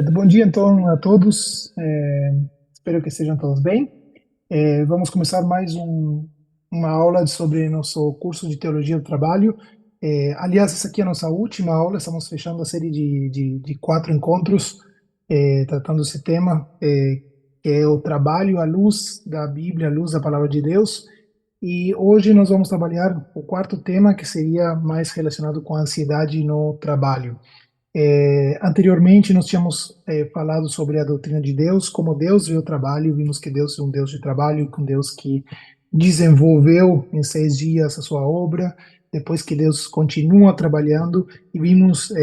Certo. Bom dia, então, a todos. Espero que estejam todos bem. Vamos começar mais uma aula sobre nosso curso de Teologia do Trabalho. Aliás, essa aqui é a nossa última aula. Estamos fechando a série de 4 encontros, tratando esse tema, que é o trabalho à luz da Bíblia, à luz da Palavra de Deus. E hoje nós vamos trabalhar o quarto tema, que seria mais relacionado com a ansiedade no trabalho. Anteriormente, nós tínhamos falado sobre a doutrina de Deus, como Deus vê o trabalho, vimos que Deus é um Deus de trabalho, um Deus que desenvolveu em 6 dias a sua obra, depois que Deus continua trabalhando, e vimos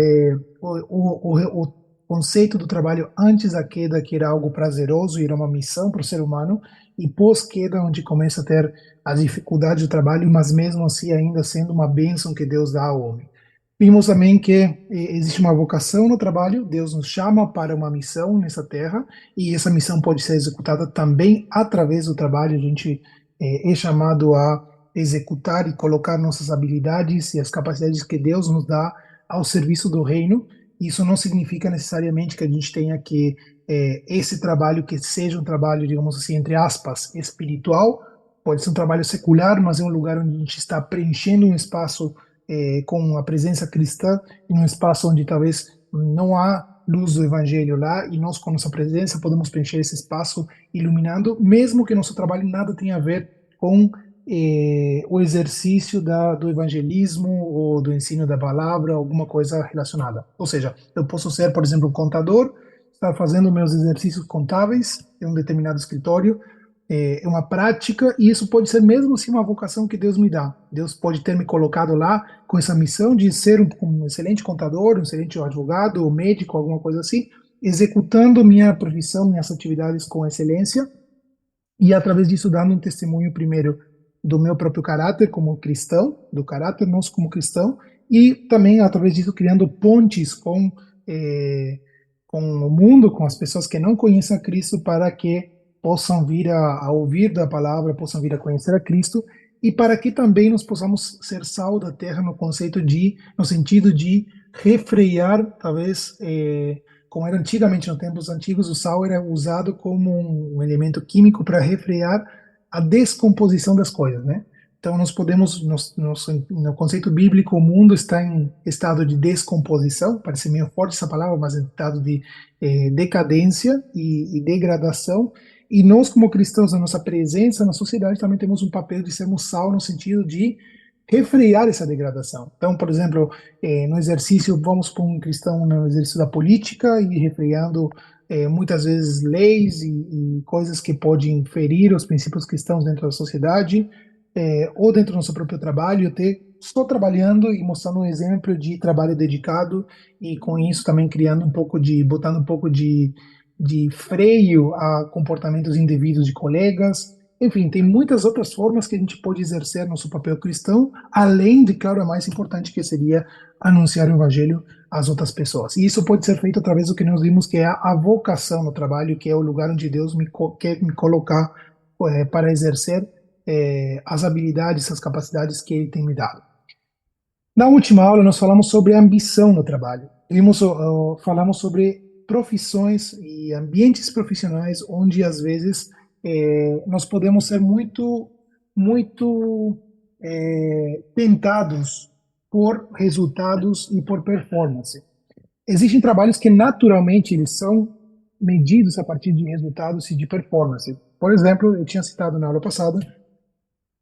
o conceito do trabalho antes da queda, que era algo prazeroso, era uma missão para o ser humano, e pós-queda, onde começa a ter as dificuldades do trabalho, mas mesmo assim ainda sendo uma bênção que Deus dá ao homem. Vimos também que existe uma vocação no trabalho, Deus nos chama para uma missão nessa terra, e essa missão pode ser executada também através do trabalho. A gente é chamado a executar e colocar nossas habilidades e as capacidades que Deus nos dá ao serviço do reino. Isso não significa necessariamente que a gente tenha que esse trabalho que seja um trabalho, digamos assim, entre aspas, espiritual, pode ser um trabalho secular, mas é um lugar onde a gente está preenchendo um espaço com a presença cristã em um espaço onde talvez não há luz do evangelho lá, e nós com nossa presença podemos preencher esse espaço iluminando, mesmo que nosso trabalho nada tenha a ver com o exercício do evangelismo ou do ensino da palavra, alguma coisa relacionada. Ou seja, eu posso ser, por exemplo, um contador, estar fazendo meus exercícios contábeis em um determinado escritório, é uma prática, e isso pode ser mesmo assim uma vocação que Deus me dá. Deus pode ter me colocado lá com essa missão de ser um excelente contador, um excelente advogado, ou médico, alguma coisa assim, executando minha profissão, minhas atividades com excelência, e através disso dando um testemunho primeiro do meu próprio caráter como cristão, do caráter nosso como cristão, e também através disso criando pontes eh, com o mundo, com as pessoas que não conhecem a Cristo, para que possam vir a ouvir da palavra, possam vir a conhecer a Cristo, e para que também nós possamos ser sal da terra no sentido de refrear, talvez, como era antigamente, nos tempos antigos, o sal era usado como um elemento químico para refrear a descomposição das coisas, né? Então, nós podemos, no conceito bíblico, o mundo está em estado de descomposição, parece meio forte essa palavra, mas em estado de decadência e degradação, e nós, como cristãos, a nossa presença na sociedade também temos um papel de sermos sal no sentido de refrear essa degradação. Então, por exemplo, no exercício, vamos para um cristão no exercício da política e refreando muitas vezes leis e coisas que podem ferir os princípios cristãos dentro da sociedade, ou dentro do nosso próprio trabalho, até estou trabalhando e mostrando um exemplo de trabalho dedicado, e com isso também criando um pouco botando um pouco de freio a comportamentos indevidos de colegas. Enfim, tem muitas outras formas que a gente pode exercer nosso papel cristão, além de, claro, a mais importante, que seria anunciar o evangelho às outras pessoas. E isso pode ser feito através do que nós vimos, que é a vocação no trabalho, que é o lugar onde Deus quer me colocar para exercer as habilidades, as capacidades que Ele tem me dado. Na última aula, nós falamos sobre ambição no trabalho. Falamos sobre profissões e ambientes profissionais onde, às vezes, nós podemos ser muito tentados por resultados e por performance. Existem trabalhos que, naturalmente, eles são medidos a partir de resultados e de performance. Por exemplo, eu tinha citado na aula passada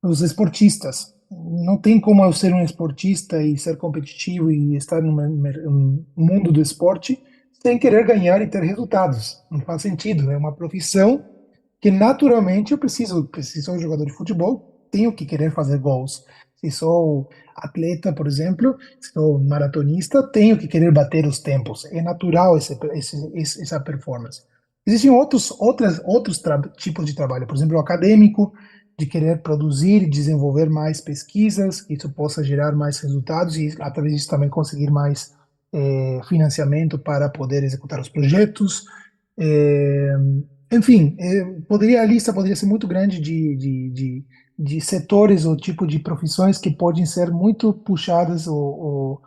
os esportistas. Não tem como eu ser um esportista e ser competitivo e estar no mundo do esporte sem querer ganhar e ter resultados. Não faz sentido. É uma profissão que naturalmente eu preciso. Se sou jogador de futebol, tenho que querer fazer gols. Se sou atleta, por exemplo, se sou maratonista, tenho que querer bater os tempos. É natural essa performance. Existem outros tipos de trabalho, por exemplo, o acadêmico, de querer produzir e desenvolver mais pesquisas, que isso possa gerar mais resultados e, através disso, também conseguir mais financiamento para poder executar os projetos. Eh, Enfim, a lista poderia ser muito grande de setores ou tipo de profissões que podem ser muito puxadas ou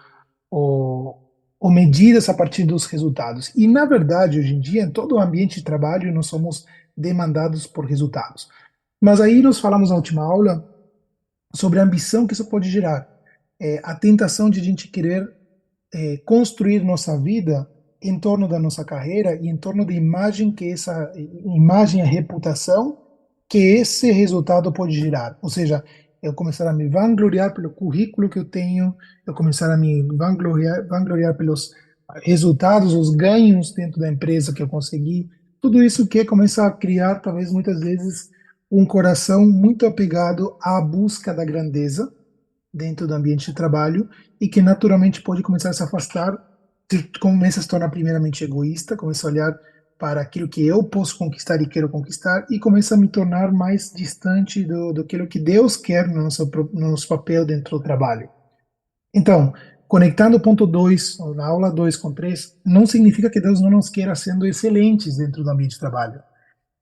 ou medidas a partir dos resultados. E, na verdade, hoje em dia, em todo o ambiente de trabalho, nós somos demandados por resultados. Mas aí nós falamos na última aula sobre a ambição que isso pode gerar. A tentação de a gente querer construir nossa vida em torno da nossa carreira e em torno da imagem que essa imagem, a reputação que esse resultado pode gerar. Ou seja, eu começar a me vangloriar pelo currículo que eu tenho, eu começar a me vangloriar pelos resultados, os ganhos dentro da empresa que eu consegui. Tudo isso que começa a criar, talvez muitas vezes, um coração muito apegado à busca da grandeza dentro do ambiente de trabalho e que naturalmente pode começar a se afastar, começa a se tornar primeiramente egoísta, começa a olhar para aquilo que eu posso conquistar e quero conquistar e começa a me tornar mais distante do aquilo que Deus quer no nosso papel dentro do trabalho. Então, conectando o ponto 2 na aula 2 com 3 não significa que Deus não nos queira sendo excelentes dentro do ambiente de trabalho.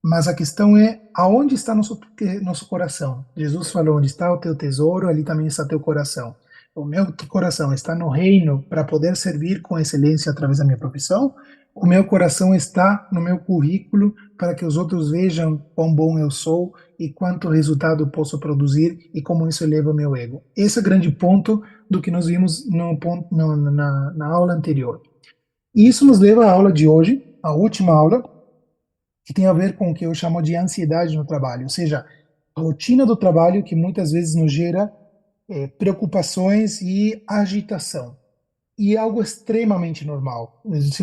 Mas a questão é aonde está nosso coração. Jesus falou: onde está o teu tesouro, ali também está teu coração. O meu coração está no reino para poder servir com excelência através da minha profissão. O meu coração está no meu currículo para que os outros vejam quão bom eu sou e quanto resultado eu posso produzir e como isso eleva o meu ego. Esse é o grande ponto do que nós vimos na aula anterior. E isso nos leva à aula de hoje, a última aula, que tem a ver com o que eu chamo de ansiedade no trabalho, ou seja, a rotina do trabalho que muitas vezes nos gera preocupações e agitação. E é algo extremamente normal.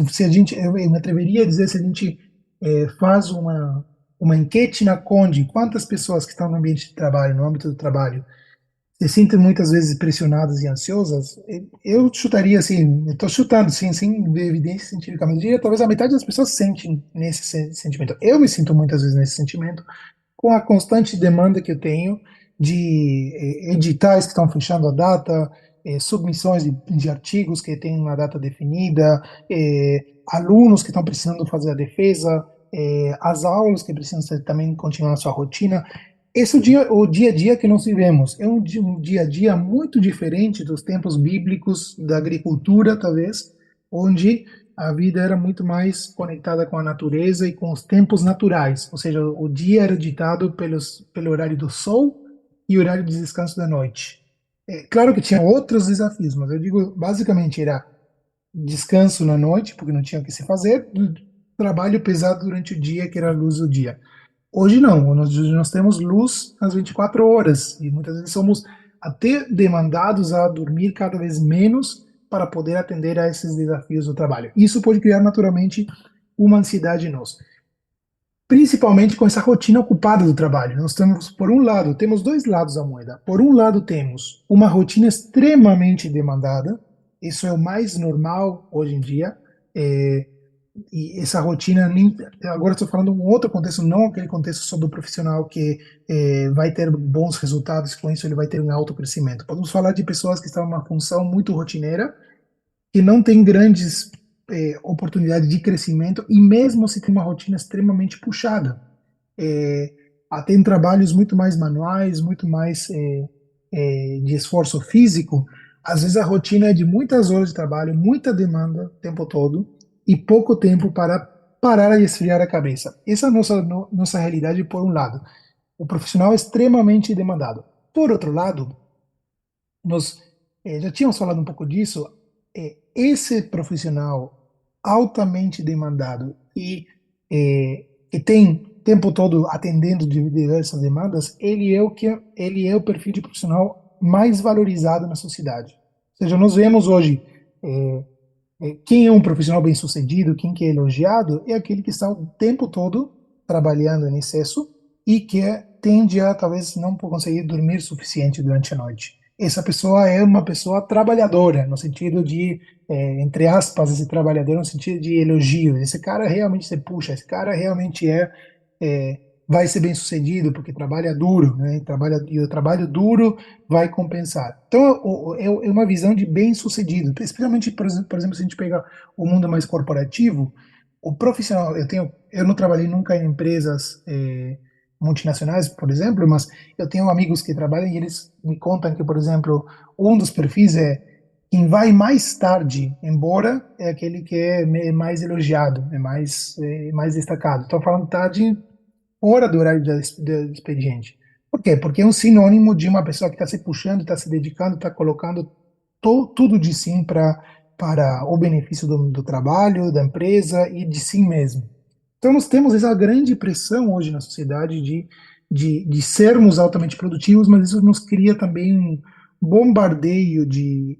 Se a gente, eu me atreveria a dizer, se a gente faz uma enquete na Conde, quantas pessoas que estão no ambiente de trabalho, no âmbito do trabalho, se sentem muitas vezes pressionadas e ansiosas, eu chutaria assim, estou chutando sim, sem evidência científica, mas eu diria, talvez a metade das pessoas sentem nesse sentimento. Eu me sinto muitas vezes nesse sentimento, com a constante demanda que eu tenho de editais que estão fechando a data, submissões de artigos que têm uma data definida, alunos que estão precisando fazer a defesa, as aulas que precisam também continuar a sua rotina. Esse é o dia a dia que nós vivemos. É um dia a dia muito diferente dos tempos bíblicos da agricultura, talvez, onde a vida era muito mais conectada com a natureza e com os tempos naturais. Ou seja, o dia era ditado pelo horário do sol e o horário de descanso da noite. É claro que tinha outros desafios, mas eu digo, basicamente era descanso na noite, porque não tinha o que se fazer, trabalho pesado durante o dia, que era a luz do dia. Hoje não, nós temos luz às 24 horas e muitas vezes somos até demandados a dormir cada vez menos para poder atender a esses desafios do trabalho. Isso pode criar naturalmente uma ansiedade em nós, principalmente com essa rotina ocupada do trabalho. Nós temos, por um lado, temos dois lados da moeda. Por um lado, temos uma rotina extremamente demandada, isso é o mais normal hoje em dia. É, e essa rotina, agora estou falando um outro contexto, não aquele contexto só do profissional que vai ter bons resultados, com isso ele vai ter um alto crescimento. Podemos falar de pessoas que estão em uma função muito rotineira, que não tem grandes oportunidades de crescimento e mesmo se tem uma rotina extremamente puxada. É, tem trabalhos muito mais manuais, muito mais de esforço físico. Às vezes a rotina é de muitas horas de trabalho, muita demanda o tempo todo e pouco tempo para parar e esfriar a cabeça. Essa é a nossa realidade por um lado. O profissional é extremamente demandado. Por outro lado, nós já tínhamos falado um pouco disso, esse profissional altamente demandado e que tem o tempo todo atendendo de diversas demandas, ele é o perfil de profissional mais valorizado na sociedade. Ou seja, nós vemos hoje é, quem é um profissional bem-sucedido, quem que é elogiado, é aquele que está o tempo todo trabalhando em excesso e que tende a talvez não conseguir dormir suficiente durante a noite. Essa pessoa é uma pessoa trabalhadora, no sentido de, entre aspas, esse trabalhador no sentido de elogio. Esse cara realmente se puxa, esse cara realmente é, vai ser bem sucedido porque trabalha duro, né? E o trabalho duro vai compensar. Então, é uma visão de bem sucedido, especialmente, por exemplo, se a gente pega o mundo mais corporativo, o profissional, eu não trabalhei nunca em empresas multinacionais, por exemplo, mas eu tenho amigos que trabalham e eles me contam que, por exemplo, um dos perfis é Quem vai mais tarde embora é aquele que é mais elogiado, mais destacado. Estou falando tarde fora do horário do expediente. Por quê? Porque é um sinônimo de uma pessoa que está se puxando, está se dedicando, está colocando tudo de si para o benefício do trabalho, da empresa e de si mesmo. Então, nós temos essa grande pressão hoje na sociedade de sermos altamente produtivos, mas isso nos cria também um bombardeio de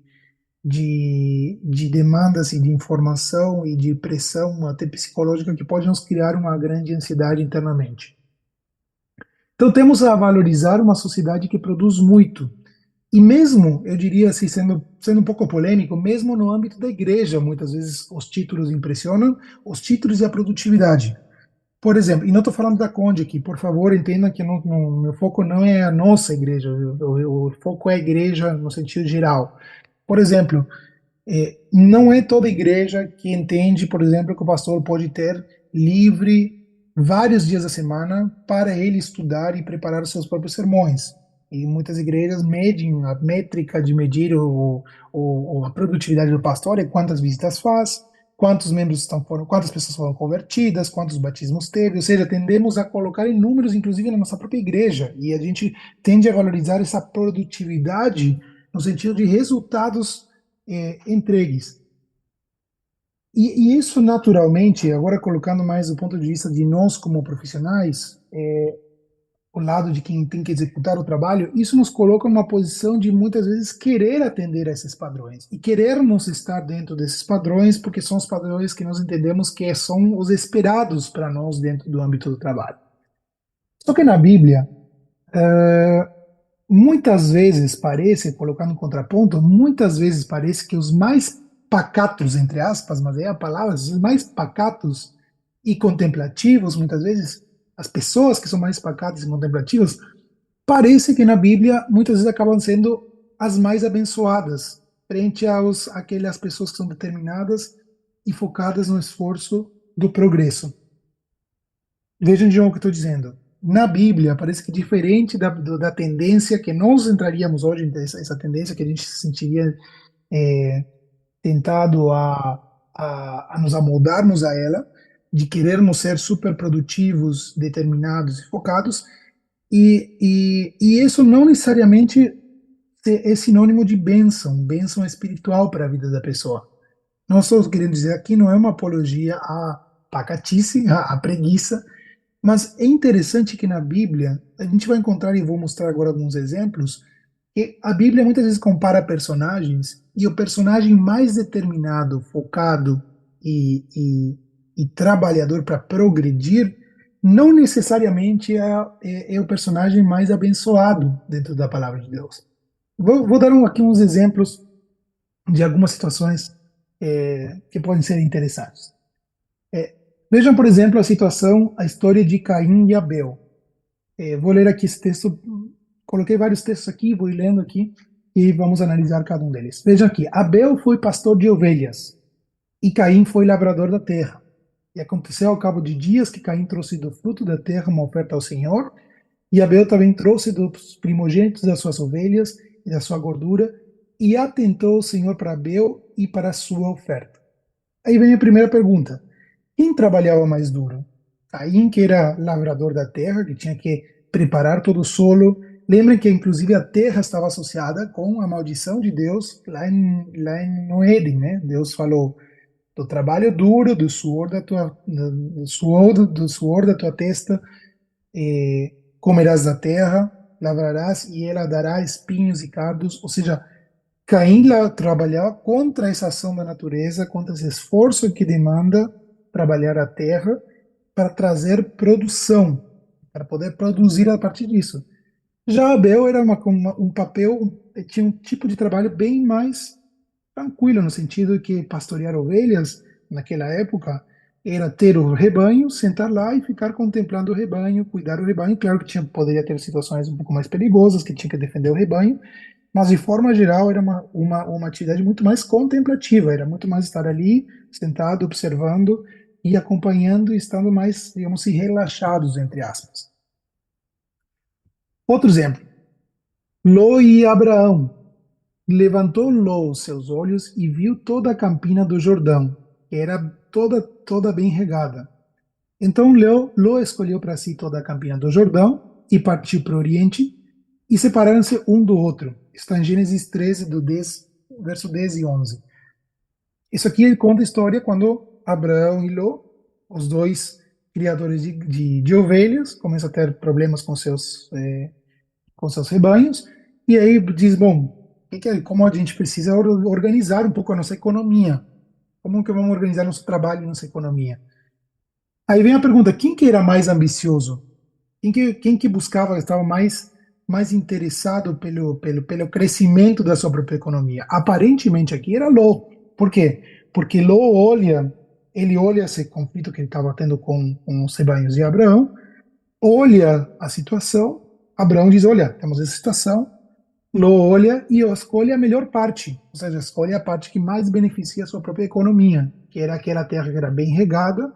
demandas e de informação e de pressão até psicológica que pode nos criar uma grande ansiedade internamente. Então temos a valorizar uma sociedade que produz muito. E mesmo, eu diria assim, sendo um pouco polêmico, mesmo no âmbito da igreja, muitas vezes os títulos impressionam, os títulos e a produtividade. Por exemplo, e não estou falando da Conde aqui, por favor, entenda que meu foco não é a nossa igreja, o foco é a igreja no sentido geral. Por exemplo, não é toda igreja que entende, por exemplo, que o pastor pode ter livre vários dias da semana para ele estudar e preparar os seus próprios sermões. E muitas igrejas medem a métrica de medir a produtividade do pastor é quantas visitas faz, quantos membros quantas pessoas foram convertidas, quantos batismos teve, ou seja, tendemos a colocar em números, inclusive na nossa própria igreja, e a gente tende a valorizar essa produtividade no sentido de resultados entregues. E isso naturalmente, agora colocando mais do ponto de vista de nós como profissionais, o lado de quem tem que executar o trabalho, isso nos coloca numa posição de muitas vezes querer atender a esses padrões e querermos estar dentro desses padrões, porque são os padrões que nós entendemos que são os esperados para nós dentro do âmbito do trabalho. Só que na Bíblia, muitas vezes parece, colocando um contraponto, muitas vezes parece que os mais pacatos, entre aspas, mas é a palavra, os mais pacatos e contemplativos, muitas vezes, as pessoas que são mais pacatas e contemplativas, parece que na Bíblia muitas vezes acabam sendo as mais abençoadas, frente aquelas pessoas que são determinadas e focadas no esforço do progresso. Vejam de novo o que estou dizendo. Na Bíblia, parece que diferente da tendência que nós entraríamos hoje, essa tendência que a gente se sentiria é, tentado a nos amoldarmos a ela, de querermos ser super produtivos, determinados e focados, e isso não necessariamente é sinônimo de bênção espiritual para a vida da pessoa. Não estou querendo dizer aqui, não é uma apologia à pacatice, à preguiça, mas é interessante que na Bíblia, a gente vai encontrar, e vou mostrar agora alguns exemplos, que a Bíblia muitas vezes compara personagens, e o personagem mais determinado, focado e trabalhador para progredir, não necessariamente é o personagem mais abençoado dentro da palavra de Deus. Vou dar aqui uns exemplos de algumas situações que podem ser interessantes. É, Vejam, por exemplo, a história de Caim e Abel. Vou ler aqui esse texto, coloquei vários textos aqui, vou ir lendo aqui e vamos analisar cada um deles. Vejam aqui: Abel foi pastor de ovelhas e Caim foi lavrador da terra. E aconteceu ao cabo de dias que Caim trouxe do fruto da terra uma oferta ao Senhor, e Abel também trouxe dos primogênitos das suas ovelhas e da sua gordura, e atentou o Senhor para Abel e para a sua oferta. Aí vem a primeira pergunta: quem trabalhava mais duro? Caim, que era lavrador da terra, que tinha que preparar todo o solo. Lembrem que, inclusive, a terra estava associada com a maldição de Deus no Éden, né? Deus falou: do trabalho duro, do suor da tua testa, comerás da terra, lavrarás e ela dará espinhos e cardos. Ou seja, Caim lá trabalhava contra essa ação da natureza, contra esse esforço que demanda trabalhar a terra para trazer produção, para poder produzir a partir disso. Já Abel era um papel, tinha um tipo de trabalho bem mais tranquilo, no sentido que pastorear ovelhas, naquela época, era ter o rebanho, sentar lá e ficar contemplando o rebanho, cuidar do rebanho. Claro que poderia ter situações um pouco mais perigosas, que tinha que defender o rebanho, mas de forma geral era uma atividade muito mais contemplativa, era muito mais estar ali, sentado, observando e acompanhando e estando mais, digamos assim, relaxados, entre aspas. Outro exemplo, Ló e Abraão. Levantou Ló os seus olhos e viu toda a campina do Jordão, que era toda bem regada. Então Ló escolheu para si toda a campina do Jordão e partiu para o Oriente, e separaram-se um do outro. Está em Gênesis 13, do 10, verso 10 e 11. Isso aqui ele conta a história quando Abraão e Ló, os dois criadores de ovelhas, começam a ter problemas com seus rebanhos, e aí diz, bom, como a gente precisa organizar um pouco a nossa economia, como que vamos organizar nosso trabalho e nossa economia? Aí vem a pergunta, quem que era mais ambicioso? Quem que buscava, estava mais interessado pelo crescimento da sua própria economia? Aparentemente aqui era Ló. Por quê? Porque Ló ele olha esse conflito que ele estava tendo com os rebanhos de Abraão, olha a situação, Abraão diz, olha, temos essa situação, Ló olha e escolhe a melhor parte, ou seja, escolhe a parte que mais beneficia a sua própria economia, que era aquela terra que era bem regada,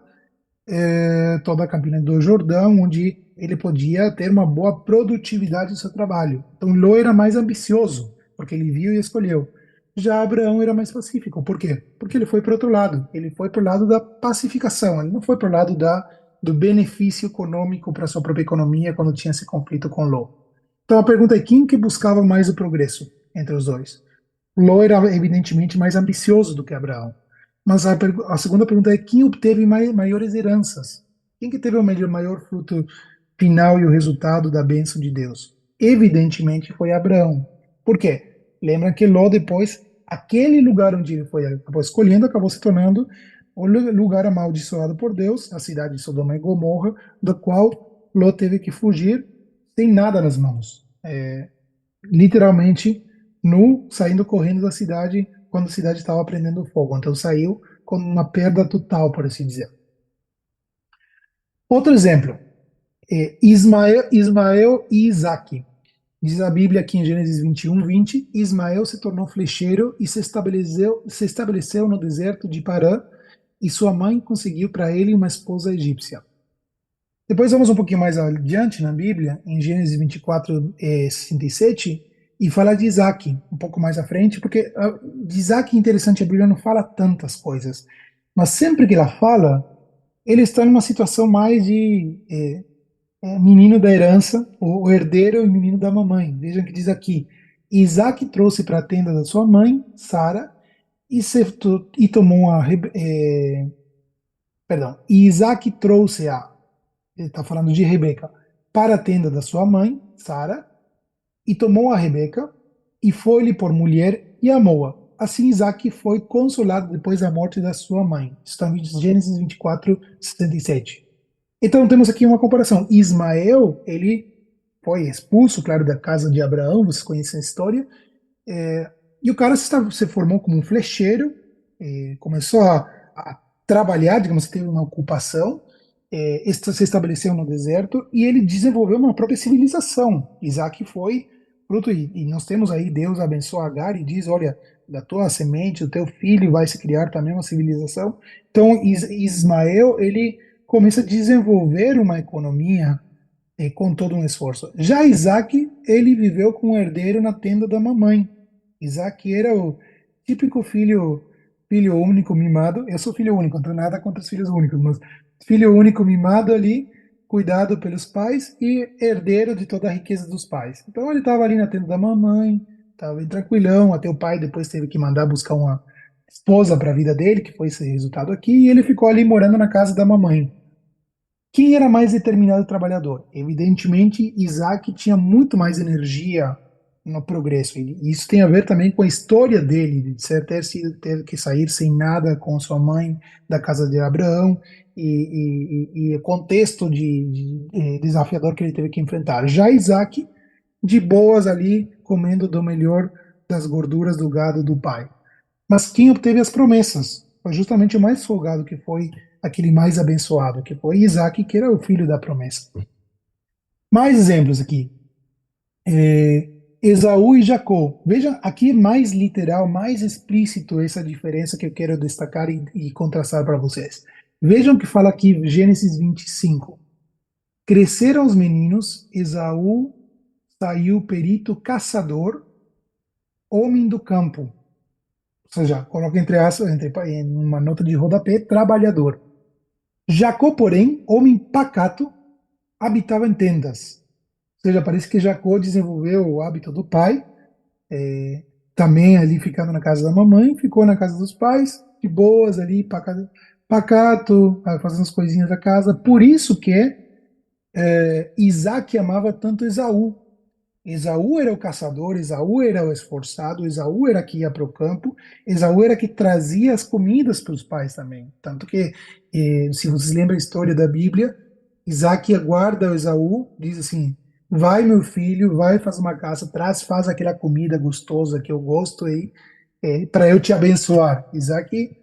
toda a Campina do Jordão, onde ele podia ter uma boa produtividade do seu trabalho. Então, Ló era mais ambicioso, porque ele viu e escolheu. Já Abraão era mais pacífico. Por quê? Porque ele foi para o outro lado. Ele foi para o lado da pacificação. Ele não foi para o lado do benefício econômico para a sua própria economia quando tinha esse conflito com Ló. Então, a pergunta é quem que buscava mais o progresso entre os dois? Ló era evidentemente mais ambicioso do que Abraão. Mas a segunda pergunta é quem obteve maiores heranças? Quem que teve o maior fruto final e o resultado da bênção de Deus? Evidentemente foi Abraão. Por quê? Lembra que Ló depois, aquele lugar onde ele foi acabou escolhendo, acabou se tornando o lugar amaldiçoado por Deus, a cidade de Sodoma e Gomorra, do qual Ló teve que fugir sem nada nas mãos. Literalmente nu, saindo correndo da cidade quando a cidade estava prendendo fogo. Então saiu com uma perda total, por assim dizer. Outro exemplo, Ismael e Isaac. Diz a Bíblia aqui em Gênesis 21, 20, Ismael se tornou flecheiro e se estabeleceu no deserto de Parã, e sua mãe conseguiu para ele uma esposa egípcia. Depois vamos um pouquinho mais adiante na Bíblia, em Gênesis 24, 67, e fala de Isaac, um pouco mais à frente, porque de Isaac é interessante, a Bíblia não fala tantas coisas, mas sempre que ela fala, ele está numa situação mais de menino da herança, o herdeiro e menino da mamãe. Vejam que diz aqui, Isaac trouxe para a tenda da sua mãe, Sara, e tomou perdão, e Isaac trouxe ele está falando de Rebeca, para a tenda da sua mãe, Sara, e tomou a Rebeca, e foi-lhe por mulher, e amou-a. Assim Isaac foi consolado depois da morte da sua mãe. Está em Gênesis 24, 77. Então temos aqui uma comparação. Ismael, ele foi expulso, claro, da casa de Abraão, vocês conhecem a história, e o cara se formou como um flecheiro, começou a trabalhar, digamos, teve uma ocupação, se estabeleceu no deserto e ele desenvolveu uma própria civilização. Isaac foi fruto, e nós temos aí, Deus abençoa Agar e diz, olha, da tua semente, o teu filho vai se criar também uma civilização. Então, Ismael, ele começa a desenvolver uma economia com todo um esforço. Já Isaac, ele viveu com um herdeiro na tenda da mamãe. Isaac era o típico filho único mimado. Eu sou filho único, não tenho nada contra os filhos únicos, mas filho único mimado ali, cuidado pelos pais e herdeiro de toda a riqueza dos pais. Então ele estava ali na tenda da mamãe, estava bem tranquilão, até o pai depois teve que mandar buscar uma esposa para a vida dele, que foi esse resultado aqui, e ele ficou ali morando na casa da mamãe. Quem era mais determinado trabalhador? Evidentemente, Isaac tinha muito mais energia no progresso. E isso tem a ver também com a história dele, de ter que sair sem nada com sua mãe da casa de Abraão e o contexto desafiador que ele teve que enfrentar. Já Isaac, de boas ali, comendo do melhor das gorduras do gado do pai. Mas quem obteve as promessas foi justamente o mais folgado, que foi aquele mais abençoado, que foi Isaac, que era o filho da promessa. Mais exemplos aqui. É, Esaú e Jacó. Veja, aqui é mais literal, mais explícito essa diferença que eu quero destacar e contrastar para vocês. Vejam que fala aqui Gênesis 25. Cresceram os meninos, Esaú saiu perito caçador, homem do campo. Ou seja, coloca entre aspas, em uma nota de rodapé, trabalhador. Jacó, porém, homem pacato, habitava em tendas. Ou seja, parece que Jacó desenvolveu o hábito do pai, também ali ficando na casa da mamãe, ficou na casa dos pais, de boas ali, pacato, fazendo as coisinhas da casa. Por isso que Isaac amava tanto Esaú. Esaú era o caçador, Esaú era o esforçado, Esaú era que ia para o campo, Esaú era que trazia as comidas para os pais também. Tanto que, se vocês lembram a história da Bíblia, Isaac aguarda o Esaú, diz assim: vai, meu filho, vai, faz uma caça, traz, faz aquela comida gostosa que eu gosto aí, para eu te abençoar. Isaac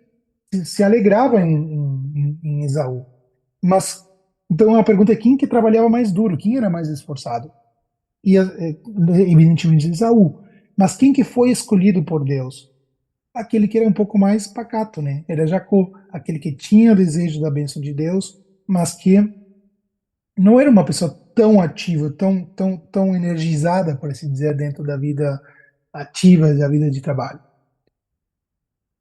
se alegrava em Esaú. Mas, então a pergunta é: quem que trabalhava mais duro? Quem era mais esforçado? E evidentemente Esaú. Mas quem que foi escolhido por Deus? Aquele que era um pouco mais pacato, né? Era Jacó, aquele que tinha o desejo da bênção de Deus, mas que não era uma pessoa tão ativa, tão energizada, por assim dizer, dentro da vida ativa, da vida de trabalho.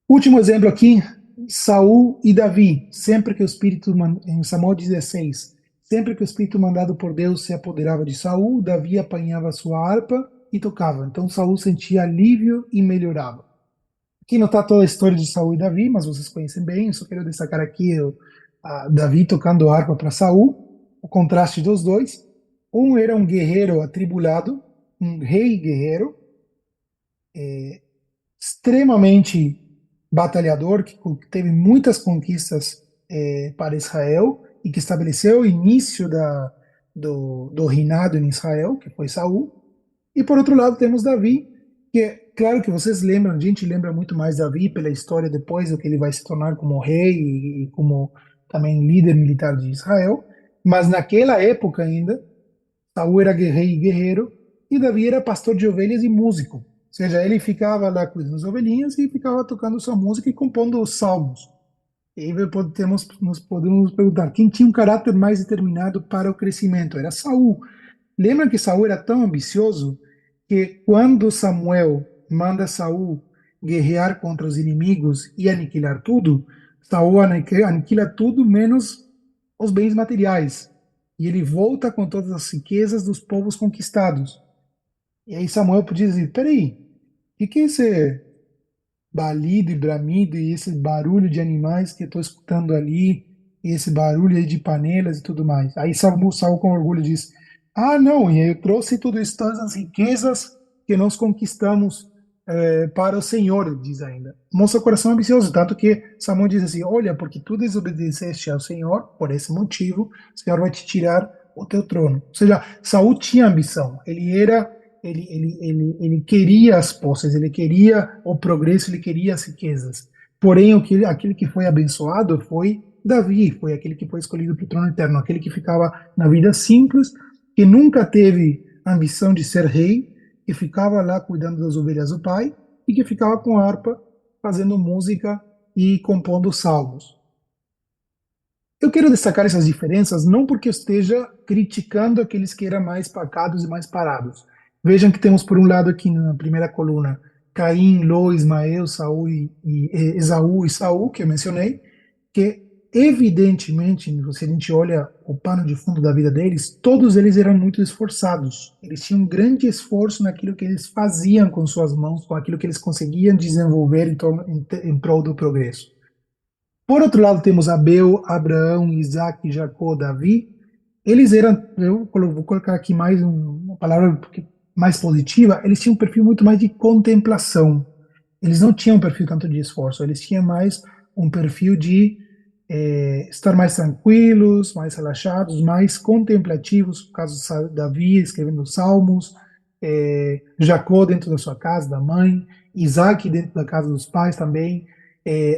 Último exemplo aqui, Saul e Davi. Sempre que o Espírito, em Samuel 16, sempre que o Espírito mandado por Deus se apoderava de Saul, Davi apanhava sua harpa e tocava. Então Saul sentia alívio e melhorava. Aqui não está toda a história de Saul e Davi, mas vocês conhecem bem. Eu só quero destacar aqui Davi tocando harpa para Saul, o contraste dos dois. Um era um guerreiro atribulado, um rei guerreiro, extremamente batalhador, que teve muitas conquistas para Israel e que estabeleceu o início do reinado em Israel, que foi Saul. E por outro lado temos Davi, que claro que vocês lembram, a gente lembra muito mais Davi pela história depois do que ele vai se tornar como rei e como também líder militar de Israel, mas naquela época ainda Saul era rei e guerreiro, e Davi era pastor de ovelhas e músico. Ou seja, ele ficava lá cuidando das ovelhinhas e ficava tocando sua música e compondo os salmos. E aí nós podemos perguntar, quem tinha um caráter mais determinado para o crescimento? Era Saul. Lembra que Saul era tão ambicioso que quando Samuel manda Saul guerrear contra os inimigos e aniquilar tudo, Saul aniquila tudo menos os bens materiais. E ele volta com todas as riquezas dos povos conquistados. E aí Samuel podia dizer: peraí, o que é esse balido e bramido e esse barulho de animais que eu estou escutando ali, e esse barulho aí de panelas e tudo mais? Aí Saul com orgulho diz: ah, não, e eu trouxe tudo isso, todas as riquezas que nós conquistamos para o Senhor, diz ainda. Mostra o coração ambicioso, tanto que Samuel diz assim: olha, porque tu desobedeceste ao Senhor, por esse motivo, o Senhor vai te tirar o teu trono. Ou seja, Saul tinha ambição, ele queria as posses, ele queria o progresso, ele queria as riquezas. Porém, aquele que foi abençoado foi Davi, foi aquele que foi escolhido para o trono eterno, aquele que ficava na vida simples, que nunca teve ambição de ser rei, que ficava lá cuidando das ovelhas do pai e que ficava com harpa fazendo música e compondo salmos. Eu quero destacar essas diferenças não porque eu esteja criticando aqueles que eram mais pacatos e mais parados. Vejam que temos por um lado aqui na primeira coluna Caim, Ló, Ismael, Saul Esaú e Saul, que eu mencionei, que evidentemente, se a gente olha o pano de fundo da vida deles, todos eles eram muito esforçados. Eles tinham um grande esforço naquilo que eles faziam com suas mãos, com aquilo que eles conseguiam desenvolver em prol do progresso. Por outro lado, temos Abel, Abraão, Isaac, Jacó, Davi. Eles eram, vou colocar aqui mais uma palavra mais positiva, eles tinham um perfil muito mais de contemplação. Eles não tinham um perfil tanto de esforço, eles tinham mais um perfil de estar mais tranquilos, mais relaxados, mais contemplativos, no caso de Davi escrevendo salmos, Jacó dentro da sua casa, da mãe, Isaac dentro da casa dos pais também,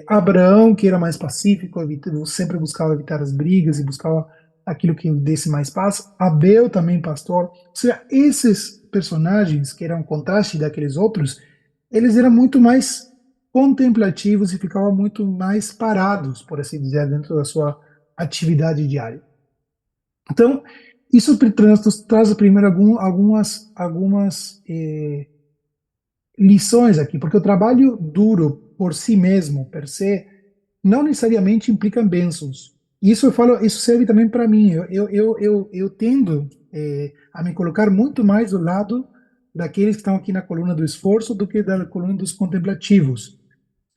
Abraão, que era mais pacífico, sempre buscava evitar as brigas e buscava aquilo que desse mais paz. Abel também, pastor. Ou seja, esses personagens, que eram um contraste daqueles outros, eles eram muito mais contemplativos e ficavam muito mais parados, por assim dizer, dentro da sua atividade diária. Então, isso traz primeiro algumas lições aqui, porque o trabalho duro por si mesmo, per se, não necessariamente implica bênçãos. Isso eu falo, isso serve também para mim. Eu tendo a me colocar muito mais do lado daqueles que estão aqui na coluna do esforço do que da coluna dos contemplativos.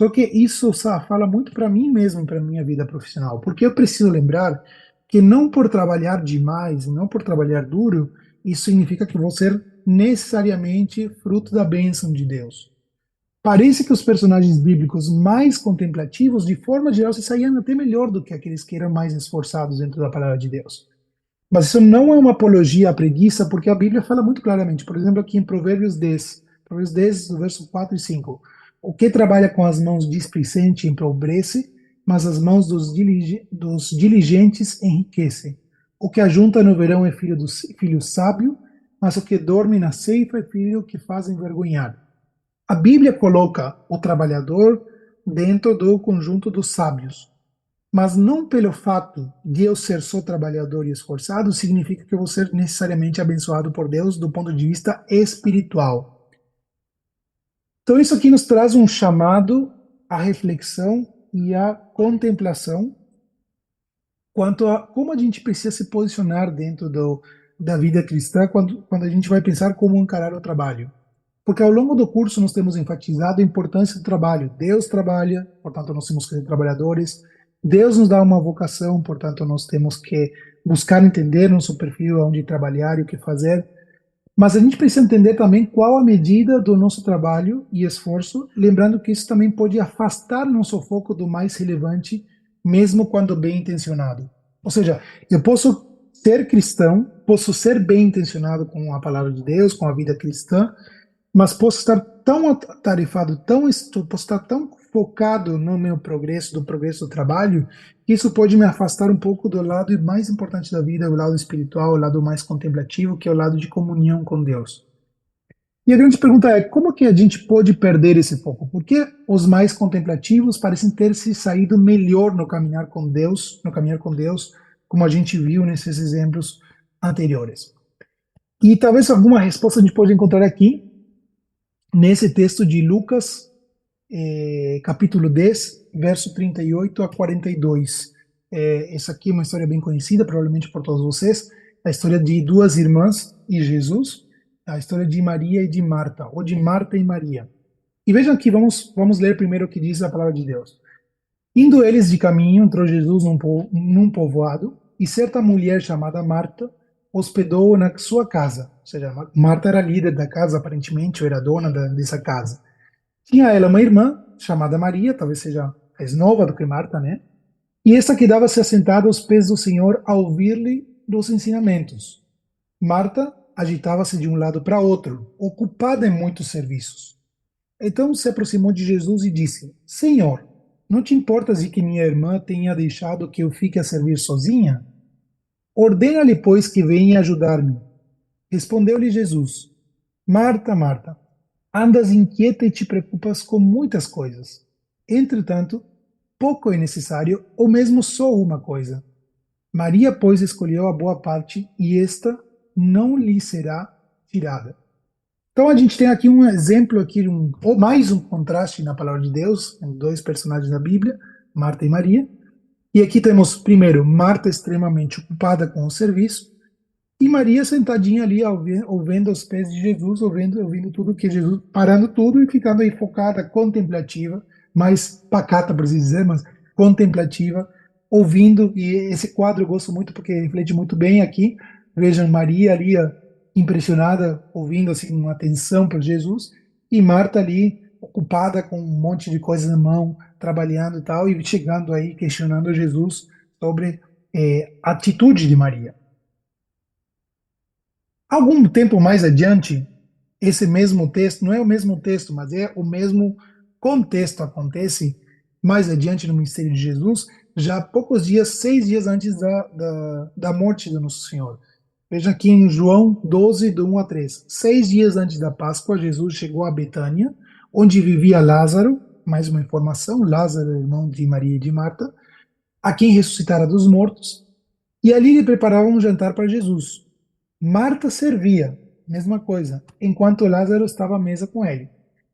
Só que isso fala muito para mim mesmo, para minha vida profissional, porque eu preciso lembrar que não por trabalhar demais, não por trabalhar duro, isso significa que vou ser necessariamente fruto da bênção de Deus. Parece que os personagens bíblicos mais contemplativos, de forma geral, se saíam até melhor do que aqueles que eram mais esforçados dentro da palavra de Deus. Mas isso não é uma apologia à preguiça, porque a Bíblia fala muito claramente, por exemplo, aqui em Provérbios 10, do verso 4 e 5. O que trabalha com as mãos displicente empobrece, mas as mãos dos diligentes enriquecem. O que ajunta no verão é filho sábio, mas o que dorme na ceifa é filho que faz envergonhar. A Bíblia coloca o trabalhador dentro do conjunto dos sábios, mas não pelo fato de eu ser só trabalhador e esforçado, significa que eu vou ser necessariamente abençoado por Deus do ponto de vista espiritual. Então, isso aqui nos traz um chamado à reflexão e à contemplação quanto a como a gente precisa se posicionar dentro da vida cristã quando a gente vai pensar como encarar o trabalho. Porque ao longo do curso nós temos enfatizado a importância do trabalho. Deus trabalha, portanto nós temos que ser trabalhadores. Deus nos dá uma vocação, portanto nós temos que buscar entender nosso perfil, onde trabalhar e o que fazer. Mas a gente precisa entender também qual a medida do nosso trabalho e esforço, lembrando que isso também pode afastar nosso foco do mais relevante, mesmo quando bem intencionado. Ou seja, eu posso ser cristão, posso ser bem intencionado com a palavra de Deus, com a vida cristã, mas posso estar tão atarefado, posso estar tão focado no meu progresso, do progresso do trabalho, que isso pode me afastar um pouco do lado mais importante da vida, o lado espiritual, o lado mais contemplativo, que é o lado de comunhão com Deus. E a grande pergunta é, como que a gente pode perder esse foco? Por que os mais contemplativos parecem ter se saído melhor no caminhar com Deus, como a gente viu nesses exemplos anteriores? E talvez alguma resposta a gente pode encontrar aqui, nesse texto de Lucas, capítulo 10, verso 38 a 42. Essa aqui é uma história bem conhecida, provavelmente por todos vocês, a história de duas irmãs e Jesus, a história de Maria e de Marta, ou de Marta e Maria. E vejam aqui, vamos ler primeiro o que diz a palavra de Deus. Indo eles de caminho, entrou Jesus num povoado, e certa mulher chamada Marta hospedou-o na sua casa. Ou seja, Marta era líder da casa, aparentemente, ou era dona dessa casa. Tinha ela uma irmã chamada Maria, talvez seja mais nova do que Marta, né? E essa quedava-se assentada aos pés do Senhor a ouvir-lhe dos ensinamentos. Marta agitava-se de um lado para outro, ocupada em muitos serviços. Então se aproximou de Jesus e disse: Senhor, não te importas de que minha irmã tenha deixado que eu fique a servir sozinha? Ordena-lhe, pois, que venha ajudar-me. Respondeu-lhe Jesus: Marta, Marta, andas inquieta e te preocupas com muitas coisas. Entretanto, pouco é necessário, ou mesmo só uma coisa. Maria, pois, escolheu a boa parte, e esta não lhe será tirada. Então a gente tem aqui um exemplo aqui, ou mais um contraste na palavra de Deus, em dois personagens da Bíblia, Marta e Maria. E aqui temos, primeiro, Marta extremamente ocupada com o serviço, e Maria sentadinha ali, ouvindo aos pés de Jesus, ouvindo tudo que Jesus, parando tudo e ficando aí focada, contemplativa, mais pacata, por assim dizer, mas contemplativa, ouvindo. E esse quadro eu gosto muito porque reflete muito bem aqui. Vejam Maria ali, ó, impressionada, ouvindo assim, uma atenção para Jesus, e Marta ali, ocupada com um monte de coisas na mão, trabalhando e tal, e chegando aí, questionando Jesus sobre a atitude de Maria. Algum tempo mais adiante, esse mesmo texto, não é o mesmo texto, mas é o mesmo contexto, acontece mais adiante no ministério de Jesus, já poucos dias, 6 dias antes da morte do Nosso Senhor. Veja aqui em João 12, do 1 a 3. 6 dias antes da Páscoa, Jesus chegou a Betânia, onde vivia Lázaro, mais uma informação, Lázaro, irmão de Maria e de Marta, a quem ressuscitara dos mortos, e ali lhe preparavam um jantar para Jesus. Marta servia, mesma coisa, enquanto Lázaro estava à mesa com ele.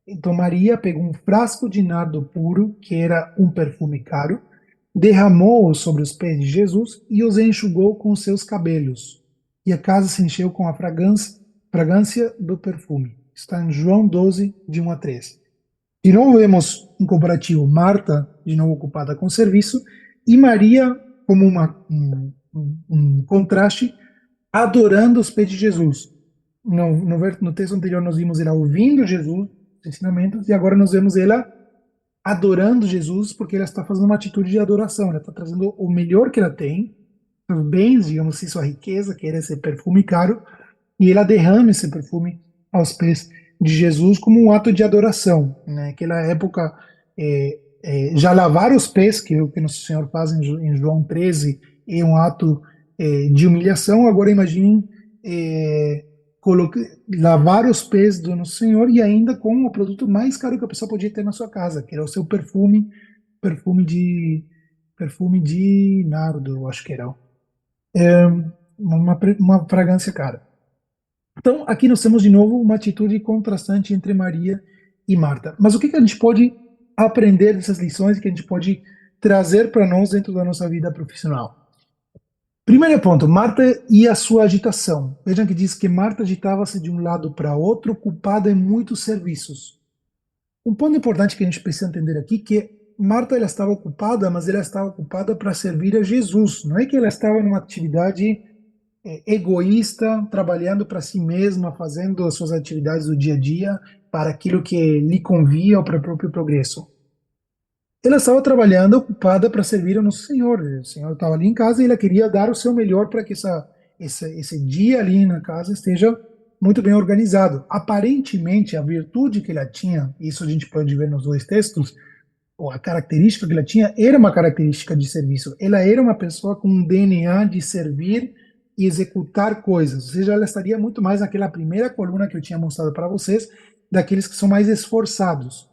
Então Maria pegou um frasco de nardo puro, que era um perfume caro, derramou-o sobre os pés de Jesus e os enxugou com os seus cabelos. E a casa se encheu com a fragrância do perfume. Está em João 12, de 1 a 3. De novo vemos um comparativo, Marta, de novo ocupada com o serviço, e Maria, como um contraste, adorando os pés de Jesus. No texto anterior nós vimos ela ouvindo Jesus, os ensinamentos, e agora nós vemos ela adorando Jesus, porque ela está fazendo uma atitude de adoração, ela está trazendo o melhor que ela tem, os bens, digamos assim, sua riqueza, que era esse perfume caro, e ela derrama esse perfume aos pés de Jesus como um ato de adoração. Né? Naquela época, já lavar os pés, que é o que Nosso Senhor faz em João 13, é um ato de humilhação. Agora imaginem é, lavar os pés do Nosso Senhor e ainda com o produto mais caro que a pessoa podia ter na sua casa, que era o seu perfume de perfume de nardo, eu acho que era. É, uma fragrância cara. Então, aqui nós temos de novo uma atitude contrastante entre Maria e Marta. Mas o que que a gente pode aprender dessas lições que a gente pode trazer para nós dentro da nossa vida profissional? Primeiro ponto, Marta e a sua agitação. Vejam que diz que Marta agitava-se de um lado para outro, ocupada em muitos serviços. Um ponto importante que a gente precisa entender aqui é que Marta ela estava ocupada, mas ela estava ocupada para servir a Jesus. Não é que ela estava numa atividade egoísta, trabalhando para si mesma, fazendo as suas atividades do dia a dia para aquilo que lhe convia ou para o próprio progresso. Ela estava trabalhando, ocupada para servir ao nosso Senhor. O Senhor estava ali em casa e ela queria dar o seu melhor para que esse dia ali na casa esteja muito bem organizado. Aparentemente, a virtude que ela tinha, isso a gente pode ver nos dois textos, ou a característica que ela tinha era uma característica de serviço. Ela era uma pessoa com um DNA de servir e executar coisas. Ou seja, ela estaria muito mais naquela primeira coluna que eu tinha mostrado para vocês, daqueles que são mais esforçados.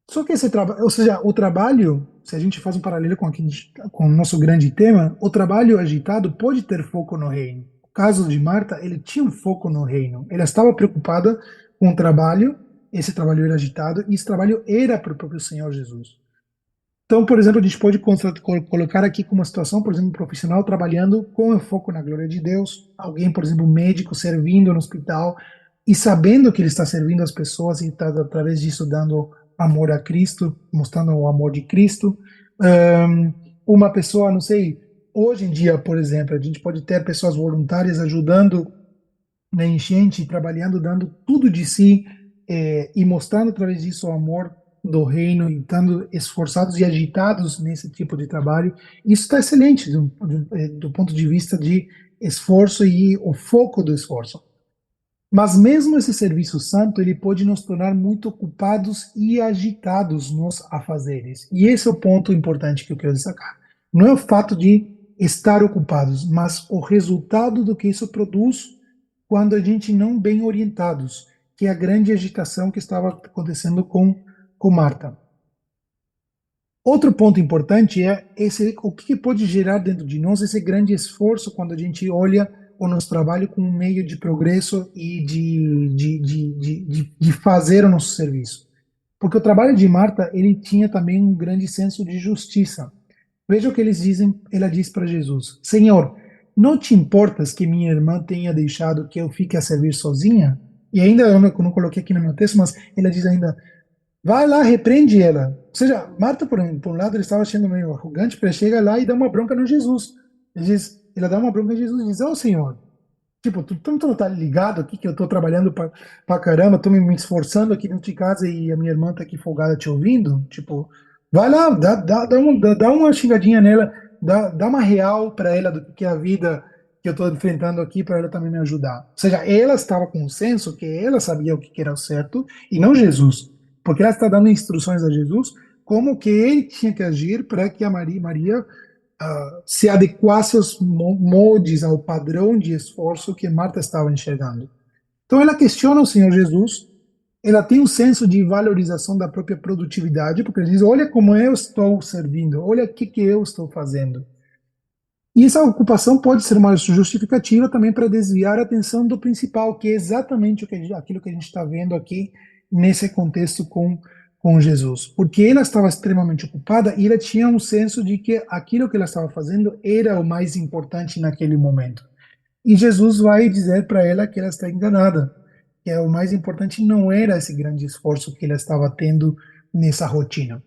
Só que esse trabalho, ou seja, o trabalho, se a gente faz um paralelo com o nosso grande tema, o trabalho agitado pode ter foco no reino. O caso de Marta, ele tinha um foco no reino. Ela estava preocupada com o trabalho, esse trabalho era agitado, e esse trabalho era para o próprio Senhor Jesus. Então, por exemplo, a gente pode colocar aqui como uma situação, por exemplo, um profissional trabalhando com o foco na glória de Deus, alguém, por exemplo, um médico servindo no hospital e sabendo que ele está servindo as pessoas e está, através disso, dando amor a Cristo, mostrando o amor de Cristo. Uma pessoa, não sei, hoje em dia, por exemplo, a gente pode ter pessoas voluntárias ajudando na enchente, trabalhando, dando tudo de si e mostrando através disso o amor do reino e estando esforçados e agitados nesse tipo de trabalho. Isso está excelente do ponto de vista de esforço e o foco do esforço. Mas mesmo esse serviço santo, ele pode nos tornar muito ocupados e agitados nos afazeres. E esse é o ponto importante que eu quero destacar. Não é o fato de estar ocupados, mas o resultado do que isso produz quando a gente não bem orientados, que é a grande agitação que estava acontecendo com Marta. Outro ponto importante é o que pode gerar dentro de nós esse grande esforço quando a gente olha o nosso trabalho como um meio de progresso e de fazer o nosso serviço. Porque o trabalho de Marta, ele tinha também um grande senso de justiça. Veja o que eles dizem, ela diz para Jesus: Senhor, não te importas que minha irmã tenha deixado que eu fique a servir sozinha? E ainda eu não coloquei aqui no meu texto, mas ela diz ainda: vai lá, repreende ela. Ou seja, Marta, por um lado, ele estava sendo meio arrogante, para chega lá e dá uma bronca no Jesus. Ela dá uma bronca em Jesus e diz: Ô Senhor, tipo, tu não tá ligado aqui que eu tô trabalhando pra caramba, tô me esforçando aqui dentro de casa e a minha irmã tá aqui folgada te ouvindo? Tipo, vai lá, dá uma xingadinha nela, dá uma real pra ela do que é a vida que eu tô enfrentando aqui para ela também me ajudar. Ou seja, ela estava com o senso que ela sabia o que era o certo e não Jesus. Porque ela está dando instruções a Jesus como que ele tinha que agir para que a Maria se adequasse aos moldes, ao padrão de esforço que Marta estava enxergando. Então ela questiona o Senhor Jesus, ela tem um senso de valorização da própria produtividade, porque ela diz: olha como eu estou servindo, olha o que eu estou fazendo. E essa ocupação pode ser uma justificativa também para desviar a atenção do principal, que é exatamente aquilo que a gente está vendo aqui nesse contexto com Jesus, porque ela estava extremamente ocupada e ela tinha um senso de que aquilo que ela estava fazendo era o mais importante naquele momento. E Jesus vai dizer para ela que ela está enganada, que o mais importante não era esse grande esforço que ela estava tendo nessa rotina.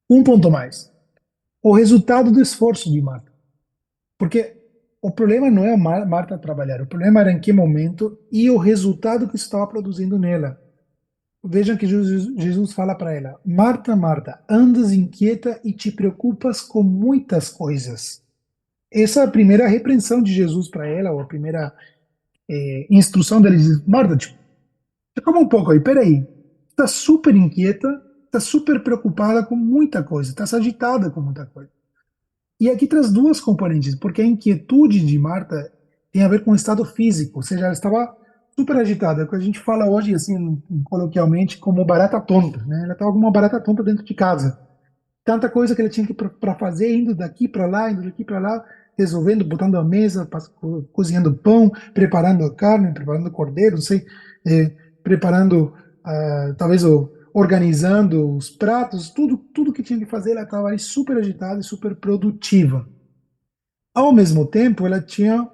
Um ponto mais, o resultado do esforço de Marta. Porque o problema não é a Marta trabalhar, o problema era em que momento e o resultado que estava produzindo nela. Vejam que Jesus fala para ela: Marta, Marta, andas inquieta e te preocupas com muitas coisas. Essa é a primeira repreensão de Jesus para ela, ou a primeira instrução dele: diz, Marta, tipo, calma um pouco aí, peraí. Está super inquieta, está super preocupada com muita coisa, está agitada com muita coisa. E aqui traz duas componentes, porque a inquietude de Marta tem a ver com o estado físico, ou seja, ela estava super agitada, é o que a gente fala hoje, assim, coloquialmente, como barata tonta, né? Ela estava como uma barata tonta dentro de casa. Tanta coisa que ela tinha que para fazer, indo daqui para lá, indo daqui para lá, resolvendo, botando a mesa, cozinhando pão, preparando a carne, preparando o cordeiro, não sei, preparando, talvez, organizando os pratos, tudo que tinha que fazer, ela estava ali super agitada e super produtiva. Ao mesmo tempo, ela tinha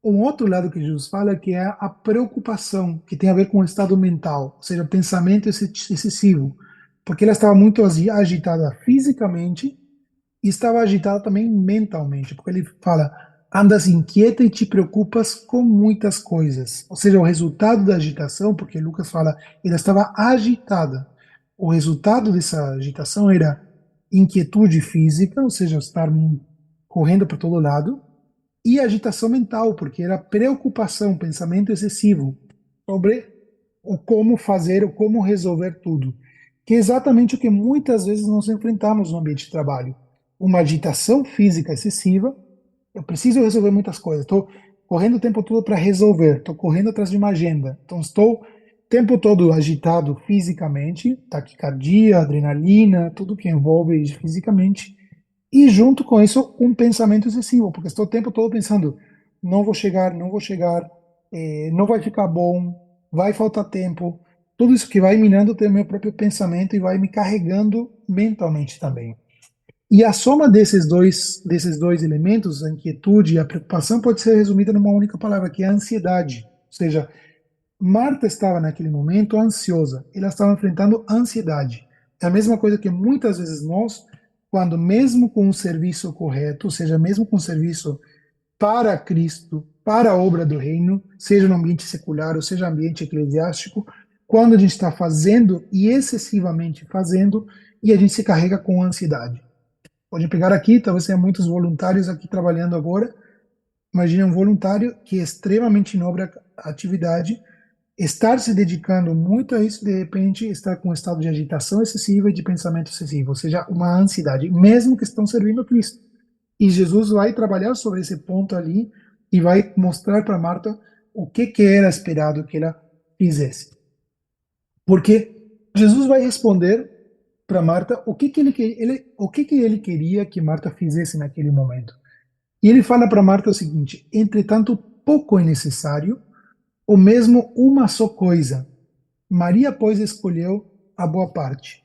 um outro lado que Jesus fala, que é a preocupação, que tem a ver com o estado mental, ou seja, pensamento excessivo, porque ela estava muito agitada fisicamente e estava agitada também mentalmente, porque ele fala, andas inquieta e te preocupas com muitas coisas. Ou seja, o resultado da agitação, porque Lucas fala, ela estava agitada. O resultado dessa agitação era inquietude física, ou seja, estar correndo para todo lado, e agitação mental, porque era preocupação, pensamento excessivo sobre o como fazer, o como resolver tudo, que é exatamente o que muitas vezes nós enfrentamos no ambiente de trabalho. Uma agitação física excessiva, eu preciso resolver muitas coisas, estou correndo o tempo todo para resolver, estou correndo atrás de uma agenda, então estou o tempo todo agitado fisicamente, taquicardia, adrenalina, tudo que envolve fisicamente, e junto com isso, um pensamento excessivo, porque estou o tempo todo pensando, não vou chegar, não vou chegar, não vai ficar bom, vai faltar tempo. Tudo isso que vai minando o meu próprio pensamento e vai me carregando mentalmente também. E a soma desses dois elementos, a inquietude e a preocupação, pode ser resumida numa única palavra, que é a ansiedade. Ou seja, Marta estava naquele momento ansiosa, ela estava enfrentando ansiedade. É a mesma coisa que muitas vezes nós, quando mesmo com um serviço correto, ou seja, mesmo com um serviço para Cristo, para a obra do reino, seja no ambiente secular ou seja no ambiente eclesiástico, quando a gente está fazendo e excessivamente fazendo, e a gente se carrega com ansiedade. Pode pegar aqui, talvez tenha muitos voluntários aqui trabalhando agora. Imagine um voluntário que é extremamente nobre a atividade, estar se dedicando muito a isso, de repente, estar com um estado de agitação excessiva e de pensamento excessivo, ou seja, uma ansiedade, mesmo que estão servindo a Cristo. E Jesus vai trabalhar sobre esse ponto ali e vai mostrar para Marta o que era esperado que ela fizesse. Porque Jesus vai responder para Marta o que ele queria que Marta fizesse naquele momento. E ele fala para Marta o seguinte: entretanto, pouco é necessário, ou mesmo uma só coisa. Maria, pois, escolheu a boa parte.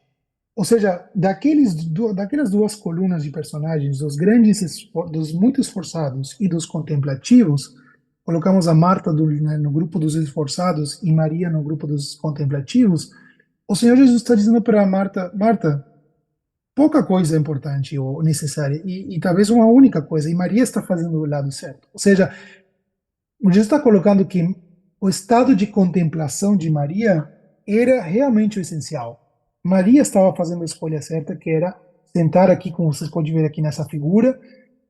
Ou seja, daquelas duas colunas de personagens, dos dos muito esforçados e dos contemplativos, colocamos a Marta né, no grupo dos esforçados e Maria no grupo dos contemplativos. O Senhor Jesus está dizendo para Marta: Marta, pouca coisa é importante ou necessária, e talvez uma única coisa, e Maria está fazendo o lado certo. Ou seja, Jesus está colocando que o estado de contemplação de Maria era realmente o essencial. Maria estava fazendo a escolha certa, que era sentar aqui, como vocês podem ver aqui nessa figura,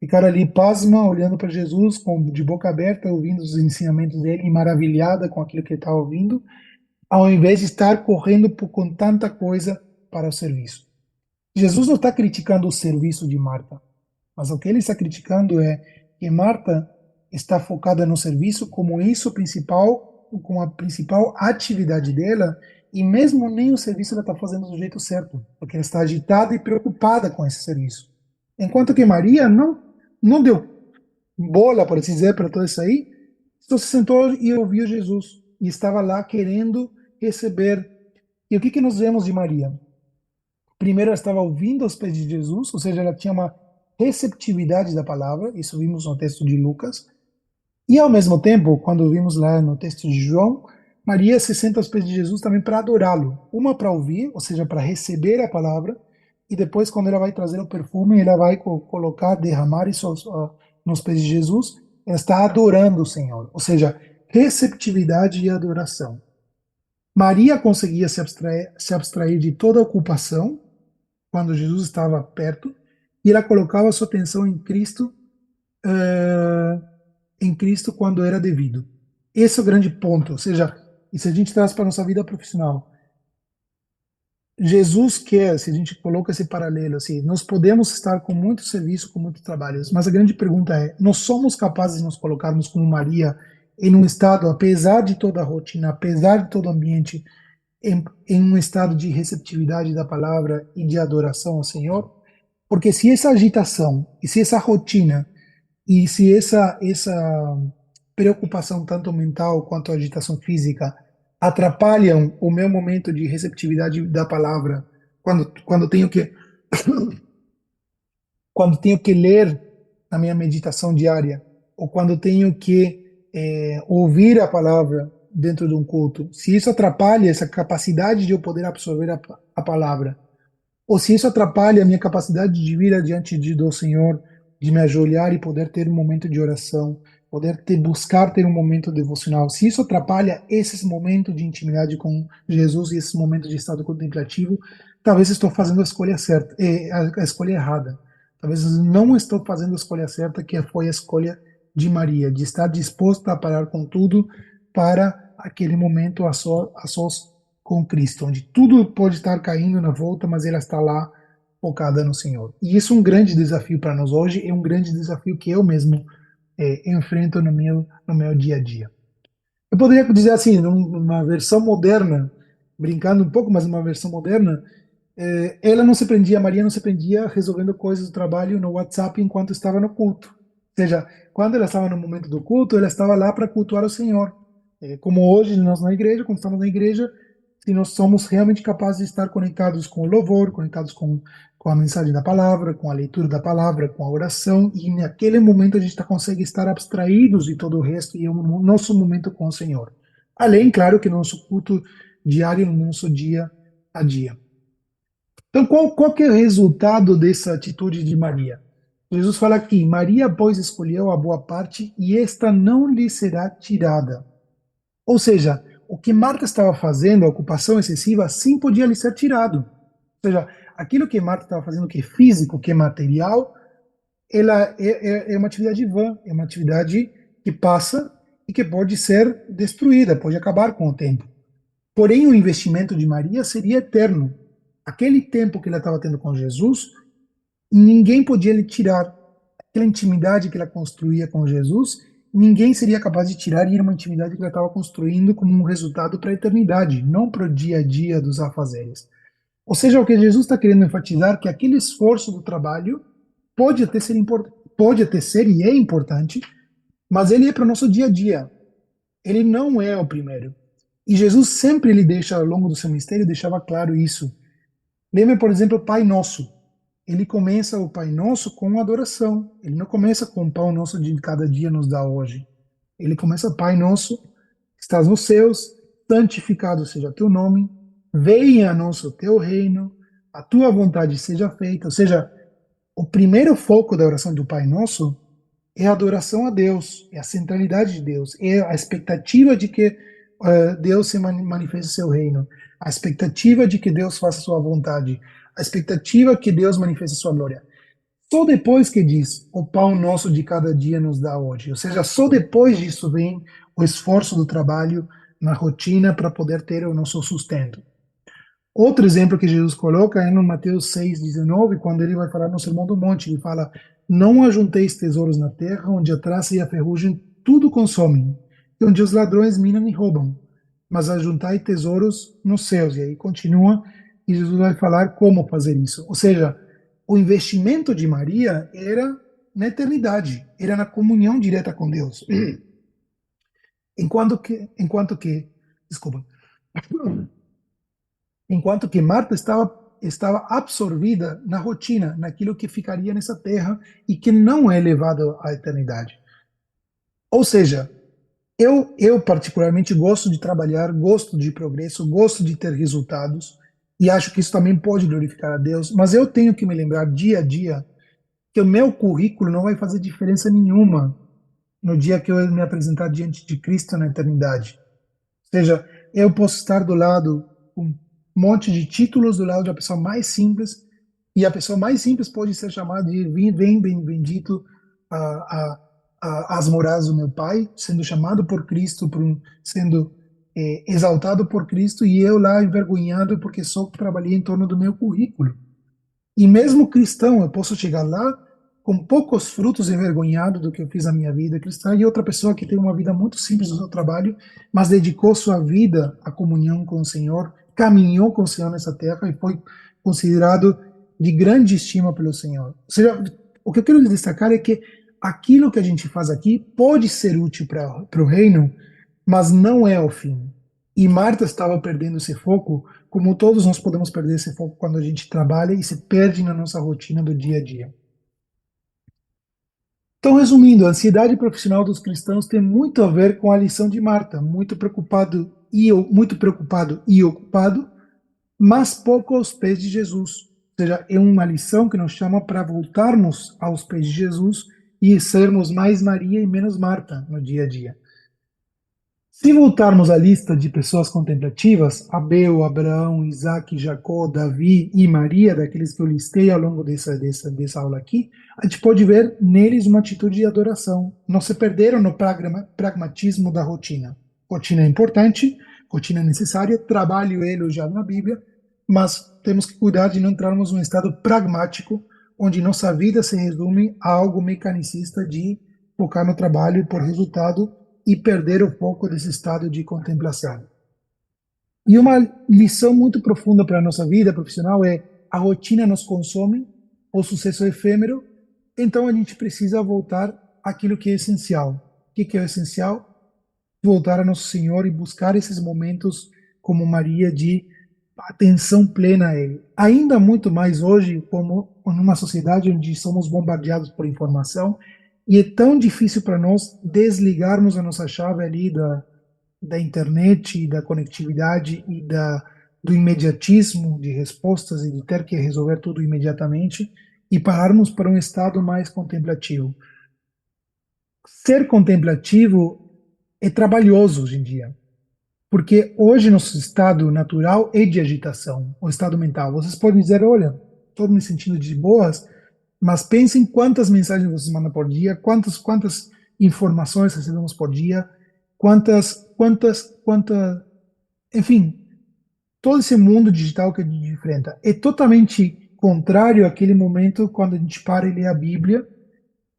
ficar ali pasma, olhando para Jesus, de boca aberta, ouvindo os ensinamentos dele, e maravilhada com aquilo que ele estava ouvindo, ao invés de estar correndo com tanta coisa para o serviço. Jesus não está criticando o serviço de Marta, mas o que ele está criticando é que Marta está focada no serviço como isso principal, como a principal atividade dela, e mesmo nem o serviço ela está fazendo do jeito certo, porque ela está agitada e preocupada com esse serviço. Enquanto que Maria não deu bola, por assim dizer, para tudo isso aí, só se sentou e ouviu Jesus, e estava lá querendo receber. E o que nós vemos de Maria? Primeiro, ela estava ouvindo aos pés de Jesus, ou seja, ela tinha uma receptividade da palavra, isso vimos no texto de Lucas. E ao mesmo tempo, quando vimos lá no texto de João, Maria se senta aos pés de Jesus também para adorá-lo. Uma para ouvir, ou seja, para receber a palavra, e depois, quando ela vai trazer o perfume, ela vai colocar, derramar isso nos pés de Jesus, ela está adorando o Senhor. Ou seja, receptividade e adoração. Maria conseguia se abstrair de toda ocupação quando Jesus estava perto, e ela colocava sua atenção eh, em Cristo quando era devido. Esse é o grande ponto. Ou seja, e se a gente traz para a nossa vida profissional, Jesus quer, se a gente coloca esse paralelo, assim, nós podemos estar com muito serviço, com muitos trabalhos, mas a grande pergunta é, nós somos capazes de nos colocarmos como Maria em um estado, apesar de toda a rotina, apesar de todo o ambiente, em um estado de receptividade da palavra e de adoração ao Senhor? Porque se essa agitação, e se essa rotina, e se essa preocupação tanto mental quanto agitação física atrapalham o meu momento de receptividade da palavra, quando tenho que quando tenho que ler na minha meditação diária, ou quando tenho que ouvir a palavra dentro de um culto, se isso atrapalha essa capacidade de eu poder absorver a palavra, ou se isso atrapalha a minha capacidade de vir adiante do Senhor, de me ajoelhar e poder ter um momento de oração, poder buscar ter um momento devocional, se isso atrapalha esses momentos de intimidade com Jesus e esse momento de estado contemplativo, talvez estou fazendo a escolha certa, a escolha errada. Talvez não estou fazendo a escolha certa, que foi a escolha de Maria, de estar disposta a parar com tudo para aquele momento a sós com Cristo, onde tudo pode estar caindo na volta, mas ela está lá focada no Senhor. E isso é um grande desafio para nós hoje, é um grande desafio que eu mesmo enfrento no meu dia a dia. Eu poderia dizer assim, numa versão moderna, brincando um pouco, mas numa versão moderna, ela não se prendia, Maria não se prendia resolvendo coisas do trabalho no WhatsApp enquanto estava no culto. Ou seja, quando ela estava no momento do culto, ela estava lá para cultuar o Senhor. Como hoje nós na igreja, quando estamos na igreja, se nós somos realmente capazes de estar conectados com o louvor, conectados com a mensagem da palavra, com a leitura da palavra, com a oração, e naquele momento a gente consegue estar abstraídos de todo o resto e é o nosso momento com o Senhor. Além, claro, que no nosso culto diário, no nosso dia a dia. Então, qual que é o resultado dessa atitude de Maria? Jesus fala aqui, Maria, pois, escolheu a boa parte e esta não lhe será tirada. Ou seja, o que Marta estava fazendo, a ocupação excessiva, sim podia lhe ser tirado. Ou seja, aquilo que Marta estava fazendo, que é físico, que é material, ela é uma atividade vã, é uma atividade que passa e que pode ser destruída, pode acabar com o tempo. Porém, o investimento de Maria seria eterno. Aquele tempo que ela estava tendo com Jesus, ninguém podia lhe tirar. Aquela intimidade que ela construía com Jesus, ninguém seria capaz de tirar, e era uma intimidade que ela estava construindo como um resultado para a eternidade, não para o dia a dia dos afazeres. Ou seja, o que Jesus está querendo enfatizar é que aquele esforço do trabalho pode até ser importante, pode até ser e é importante, mas ele é para o nosso dia a dia. Ele não é o primeiro. E Jesus sempre ele deixa ao longo do seu ministério deixava claro isso. Lembra, por exemplo, o Pai Nosso. Ele começa o Pai Nosso com adoração. Ele não começa com o Pão Nosso de cada dia nos dá hoje. Ele começa, Pai Nosso, que estás nos céus, santificado seja teu nome, venha a nós o teu reino, a tua vontade seja feita. Ou seja, o primeiro foco da oração do Pai Nosso é a adoração a Deus, é a centralidade de Deus, é a expectativa de que Deus se manifeste seu reino, a expectativa de que Deus faça sua vontade, a expectativa que Deus manifeste sua glória. Só depois que diz, o pão nosso de cada dia nos dá hoje. Ou seja, só depois disso vem o esforço do trabalho na rotina para poder ter o nosso sustento. Outro exemplo que Jesus coloca é no Mateus 6,19, quando ele vai falar no Sermão do Monte. Ele fala: Não ajunteis tesouros na terra, onde a traça e a ferrugem tudo consomem, e onde os ladrões minam e roubam, mas ajuntai tesouros nos céus. E aí continua, e Jesus vai falar como fazer isso. Ou seja, o investimento de Maria era na eternidade, era na comunhão direta com Deus. Enquanto que, desculpa, Enquanto que Marta estava absorvida na rotina, naquilo que ficaria nessa terra e que não é levado à eternidade. Ou seja, eu particularmente gosto de trabalhar, gosto de progresso, gosto de ter resultados e acho que isso também pode glorificar a Deus, mas eu tenho que me lembrar dia a dia que o meu currículo não vai fazer diferença nenhuma no dia que eu me apresentar diante de Cristo na eternidade. Ou seja, eu posso estar do lado com um monte de títulos do lado da pessoa mais simples, e a pessoa mais simples pode ser chamada de vem bendito às moradas do meu Pai, sendo chamado por Cristo, sendo exaltado por Cristo, e eu lá envergonhado porque só trabalhei em torno do meu currículo. E mesmo cristão, eu posso chegar lá com poucos frutos, envergonhado do que eu fiz na minha vida cristã, e outra pessoa que tem uma vida muito simples no seu trabalho, mas dedicou sua vida à comunhão com o Senhor, caminhou com o Senhor nessa terra e foi considerado de grande estima pelo Senhor. Ou seja, o que eu quero destacar é que aquilo que a gente faz aqui pode ser útil para o reino, mas não é o fim. E Marta estava perdendo esse foco, como todos nós podemos perder esse foco quando a gente trabalha e se perde na nossa rotina do dia a dia. Então, resumindo, a ansiedade profissional dos cristãos tem muito a ver com a lição de Marta, muito preocupado e ocupado, mas pouco aos pés de Jesus. Ou seja, é uma lição que nos chama para voltarmos aos pés de Jesus e sermos mais Maria e menos Marta no dia a dia. Se voltarmos à lista de pessoas contemplativas, Abel, Abraão, Isaac, Jacó, Davi e Maria, daqueles que eu listei ao longo dessa aula aqui, a gente pode ver neles uma atitude de adoração. Não se perderam no pragmatismo da rotina. Rotina é importante, rotina é necessária, trabalho é elogiado na Bíblia, mas temos que cuidar de não entrarmos num estado pragmático, onde nossa vida se resume a algo mecanicista de focar no trabalho por resultado e perder o foco desse estado de contemplação. E uma lição muito profunda para a nossa vida profissional é: a rotina nos consome, o sucesso é efêmero, então a gente precisa voltar àquilo que é essencial. O que é o essencial? Voltar a Nosso Senhor e buscar esses momentos como Maria de atenção plena a Ele. Ainda muito mais hoje, como numa sociedade onde somos bombardeados por informação, e é tão difícil para nós desligarmos a nossa chave ali da internet, da conectividade e do imediatismo de respostas e de ter que resolver tudo imediatamente e pararmos para um estado mais contemplativo. Ser contemplativo é trabalhoso hoje em dia, porque hoje nosso estado natural é de agitação, o estado mental. Vocês podem dizer, olha, estou me sentindo de boas, mas pensem quantas mensagens vocês mandam por dia, quantas informações recebemos por dia, quantas, enfim, todo esse mundo digital que a gente enfrenta é totalmente contrário àquele momento quando a gente para e lê a Bíblia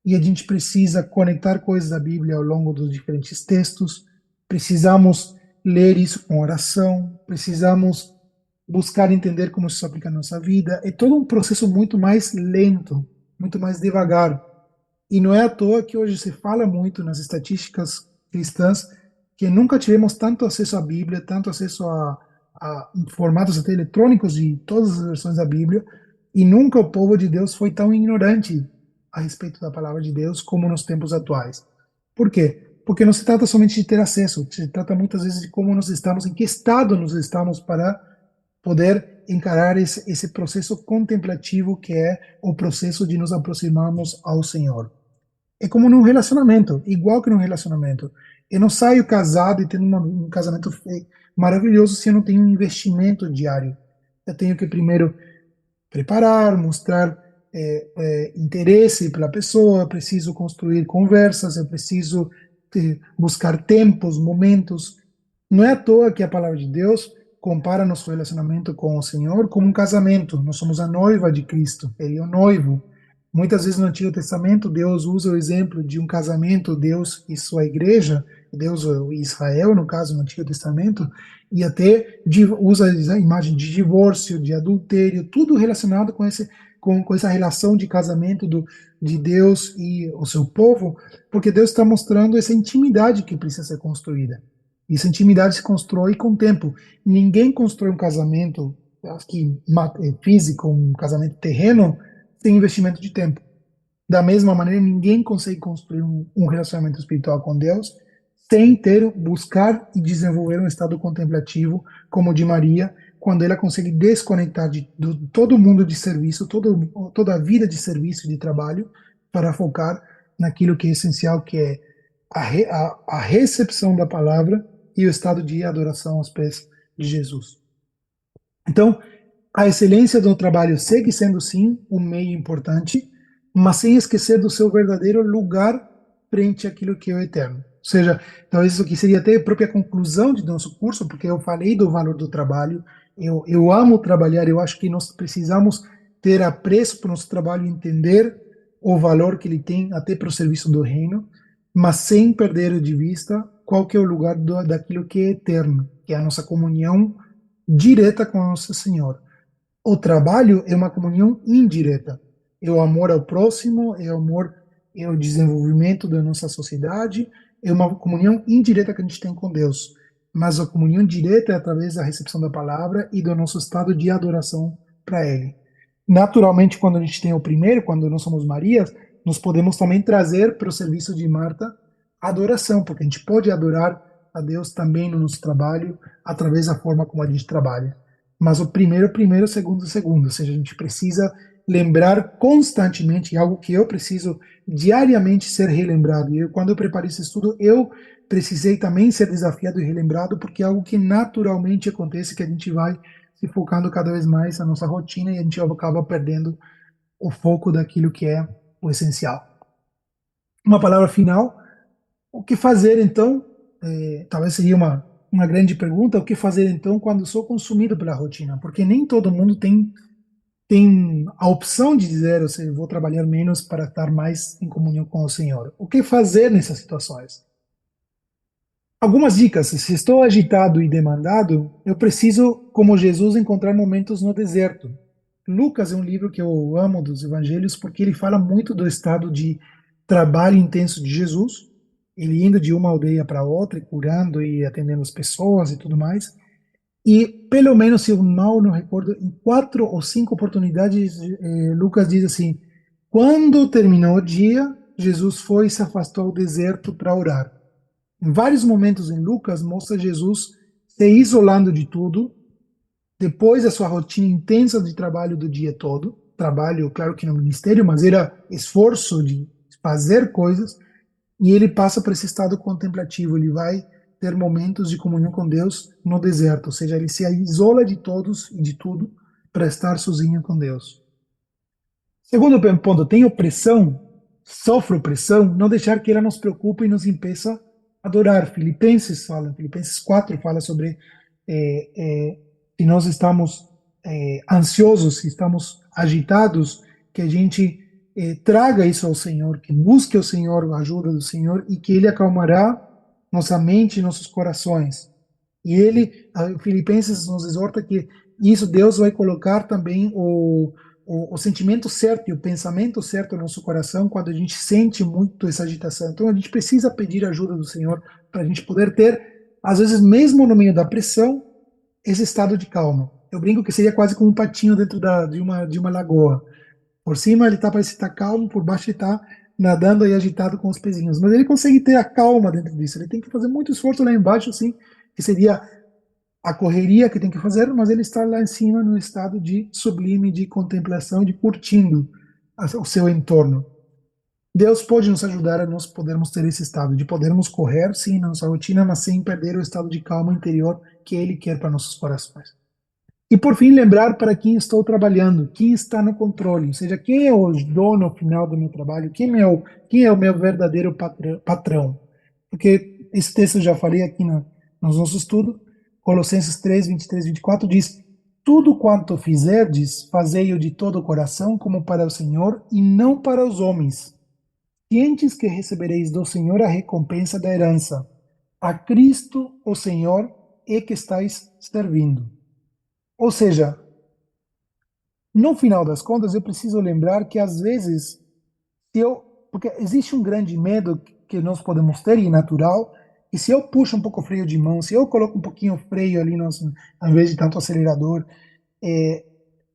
e a gente precisa conectar coisas da Bíblia ao longo dos diferentes textos, precisamos ler isso com oração, precisamos buscar entender como isso se aplica na nossa vida. É todo um processo muito mais lento, muito mais devagar. E não é à toa que hoje se fala muito nas estatísticas cristãs que nunca tivemos tanto acesso à Bíblia, tanto acesso a formatos até eletrônicos de todas as versões da Bíblia, e nunca o povo de Deus foi tão ignorante a respeito da palavra de Deus como nos tempos atuais. Por quê? Porque não se trata somente de ter acesso, se trata muitas vezes de como nós estamos, em que estado nós estamos para poder encarar esse processo contemplativo que é o processo de nos aproximarmos ao Senhor. É como num relacionamento, igual que num relacionamento. Eu não saio casado e tendo um casamento maravilhoso se eu não tenho um investimento diário. Eu tenho que primeiro preparar, mostrar interesse pela pessoa, eu preciso construir conversas, eu preciso buscar tempos, momentos. Não é à toa que a palavra de Deus compara nosso relacionamento com o Senhor como um casamento. Nós somos a noiva de Cristo, Ele é o noivo. Muitas vezes no Antigo Testamento, Deus usa o exemplo de um casamento, Deus e sua igreja, Deus e Israel, no caso, no Antigo Testamento, e até usa a imagem de divórcio, de adultério, tudo relacionado com essa relação de casamento de Deus e o seu povo, porque Deus está mostrando essa intimidade que precisa ser construída. E essa intimidade se constrói com o tempo. Ninguém constrói um casamento, acho que físico, um casamento terreno, sem investimento de tempo. Da mesma maneira, ninguém consegue construir um relacionamento espiritual com Deus sem ter, buscar e desenvolver um estado contemplativo, como o de Maria, quando ela consegue desconectar de todo o mundo de serviço, toda a vida de serviço e de trabalho, para focar naquilo que é essencial, que é a recepção da palavra e o estado de adoração aos pés de Jesus. Então, a excelência do trabalho segue sendo, sim, um meio importante, mas sem esquecer do seu verdadeiro lugar frente àquilo que é o eterno. Ou seja, então isso aqui seria até a própria conclusão de nosso curso, porque eu falei do valor do trabalho, eu amo trabalhar, eu acho que nós precisamos ter apreço para o nosso trabalho, entender o valor que ele tem até para o serviço do reino, mas sem perder de vista qual que é o lugar daquilo que é eterno, que é a nossa comunhão direta com o nosso Senhor. O trabalho é uma comunhão indireta. É o amor ao próximo, é o amor, é o desenvolvimento da nossa sociedade, é uma comunhão indireta que a gente tem com Deus. Mas a comunhão direta é através da recepção da palavra e do nosso estado de adoração para Ele. Naturalmente, quando a gente tem o primeiro, quando nós somos Marias, nós podemos também trazer para o serviço de Marta a adoração, porque a gente pode adorar a Deus também no nosso trabalho, através da forma como a gente trabalha. Mas o primeiro, primeiro, o segundo, segundo. Ou seja, a gente precisa lembrar constantemente, algo que eu preciso diariamente ser relembrado. E eu, quando eu preparei esse estudo, eu precisei também ser desafiado e relembrado, porque é algo que naturalmente acontece, que a gente vai se focando cada vez mais na nossa rotina e a gente acaba perdendo o foco daquilo que é o essencial. Uma palavra final. O que fazer então? Talvez seria uma grande pergunta. O que fazer então quando sou consumido pela rotina? Porque nem todo mundo tem a opção de dizer, ou seja, vou trabalhar menos para estar mais em comunhão com o Senhor. O que fazer nessas situações? Algumas dicas. Se estou agitado e demandado, eu preciso, como Jesus, encontrar momentos no deserto. Lucas é um livro que eu amo dos evangelhos porque ele fala muito do estado de trabalho intenso de Jesus, ele indo de uma aldeia para outra, e curando e atendendo as pessoas e tudo mais. E, pelo menos, se eu mal não recordo, em 4 ou 5 oportunidades, Lucas diz assim: quando terminou o dia, Jesus foi e se afastou ao deserto para orar. Em vários momentos em Lucas, mostra Jesus se isolando de tudo, depois da sua rotina intensa de trabalho do dia todo. Trabalho, claro que no ministério, mas era esforço de fazer coisas, e ele passa para esse estado contemplativo. Ele vai ter momentos de comunhão com Deus no deserto, ou seja, ele se isola de todos e de tudo para estar sozinho com Deus. Segundo ponto, tem opressão, sofre opressão, não deixar que ela nos preocupe e nos impeça a adorar. Filipenses 4 fala sobre se nós estamos ansiosos, se estamos agitados, que a gente traga isso ao Senhor, que busque ao Senhor, a ajuda do Senhor, e que Ele acalmará nossa mente e nossos corações. E ele, Filipenses nos exorta que isso Deus vai colocar também o sentimento certo e o pensamento certo no nosso coração quando a gente sente muito essa agitação. Então a gente precisa pedir a ajuda do Senhor para a gente poder ter, às vezes mesmo no meio da pressão, esse estado de calma. Eu brinco que seria quase como um patinho dentro de uma lagoa. Por cima ele parece estar calmo, por baixo ele está nadando e agitado com os pezinhos. Mas ele consegue ter a calma dentro disso. Ele tem que fazer muito esforço lá embaixo, sim, que seria a correria que tem que fazer, mas ele está lá em cima no estado de sublime, de contemplação, de curtindo o seu entorno. Deus pode nos ajudar a nós podermos ter esse estado, de podermos correr, sim, na nossa rotina, mas sem perder o estado de calma interior que Ele quer para nossos corações. E por fim, lembrar para quem estou trabalhando, quem está no controle, ou seja, quem é o dono final do meu trabalho, quem é o meu verdadeiro patrão. Porque esse texto eu já falei aqui nos nossos estudos, Colossenses 3, 23, 24 diz: tudo quanto fizerdes, fazei-o de todo o coração, como para o Senhor e não para os homens, cientes que recebereis do Senhor a recompensa da herança. A Cristo, o Senhor, é que estáis servindo. Ou seja, no final das contas, eu preciso lembrar que às vezes, porque existe um grande medo que nós podemos ter, e natural, E se eu puxo um pouco o freio de mão, se eu coloco um pouquinho o freio ali, ao invés de tanto acelerador, é,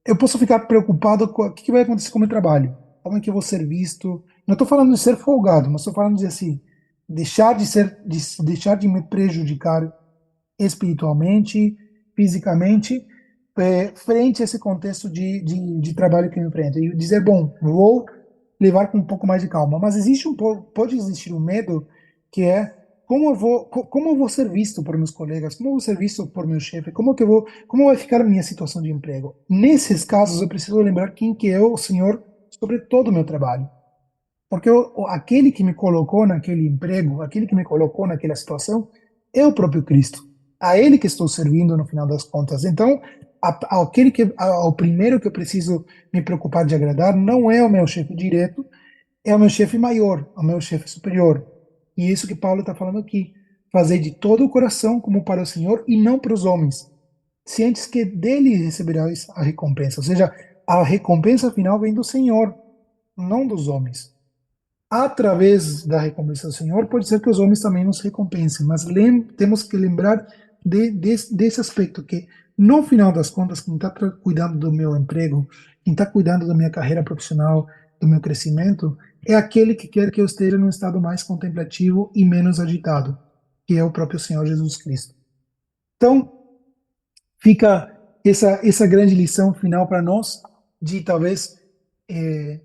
eu posso ficar preocupado com o que que vai acontecer com o meu trabalho, como é que eu vou ser visto. Não estou falando de ser folgado, mas estou falando de assim, deixar de me prejudicar espiritualmente, fisicamente, frente a esse contexto de trabalho que eu enfrento. E dizer, bom, vou levar com um pouco mais de calma. Mas existe pode existir um medo que é como eu vou ser visto por meus colegas, como eu vou ser visto por meu chefe, como vai ficar a minha situação de emprego. Nesses casos, eu preciso lembrar quem que é o Senhor sobre todo o meu trabalho. Porque aquele que me colocou naquele emprego, aquele que me colocou naquela situação, é o próprio Cristo. A Ele que estou servindo no final das contas. Então, ao primeiro que eu preciso me preocupar de agradar não é o meu chefe direto, é o meu chefe maior, o meu chefe superior. E isso que Paulo está falando aqui. Fazer de todo o coração como para o Senhor e não para os homens. Cientes que dele receberás a recompensa. Ou seja, a recompensa final vem do Senhor, não dos homens. Através da recompensa do Senhor, pode ser que os homens também nos recompensem, mas temos que lembrar desse aspecto, que no final das contas, quem está cuidando do meu emprego, quem está cuidando da minha carreira profissional, do meu crescimento, é aquele que quer que eu esteja num estado mais contemplativo e menos agitado, que é o próprio Senhor Jesus Cristo. Então, fica essa grande lição final para nós, de talvez é,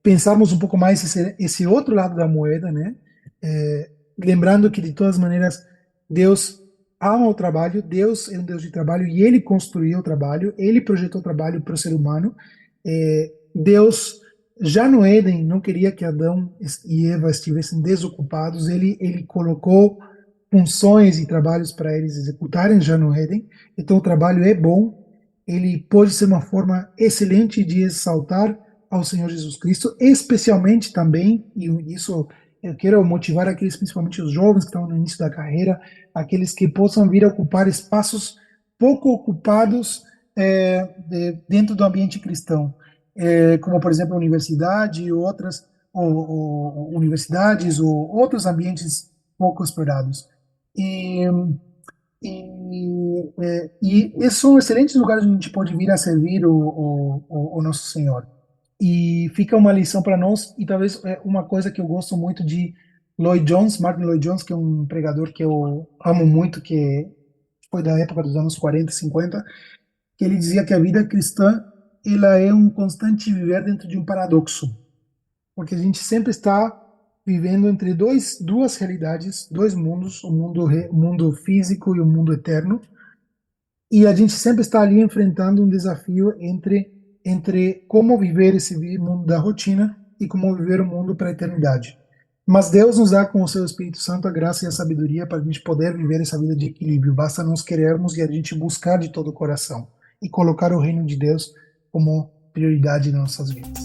pensarmos um pouco mais esse outro lado da moeda, né? Lembrando que, de todas maneiras, Deus ama o trabalho, Deus é um Deus de trabalho e Ele construiu o trabalho, Ele projetou o trabalho para o ser humano. Deus, já no Éden, não queria que Adão e Eva estivessem desocupados, Ele colocou funções e trabalhos para eles executarem já no Éden. Então, o trabalho é bom, ele pode ser uma forma excelente de exaltar ao Senhor Jesus Cristo, especialmente também, e isso eu quero motivar aqueles, principalmente os jovens que estão no início da carreira, aqueles que possam vir a ocupar espaços pouco ocupados dentro do ambiente cristão, como, por exemplo, a universidade ou universidades ou outros ambientes pouco explorados. E, e esses são excelentes lugares onde a gente pode vir a servir o nosso Senhor. E fica uma lição para nós, e talvez uma coisa que eu gosto muito de Martin Lloyd Jones, que é um pregador que eu amo muito, que foi da época dos anos 40, 50, que ele dizia que a vida cristã ela é um constante viver dentro de um paradoxo, porque a gente sempre está vivendo entre duas realidades, dois mundos, o mundo físico e o mundo eterno, e a gente sempre está ali enfrentando um desafio entre como viver esse mundo da rotina e como viver o mundo para a eternidade. Mas Deus nos dá com o seu Espírito Santo a graça e a sabedoria para a gente poder viver essa vida de equilíbrio. Basta nós querermos e a gente buscar de todo o coração e colocar o reino de Deus como prioridade nas nossas vidas.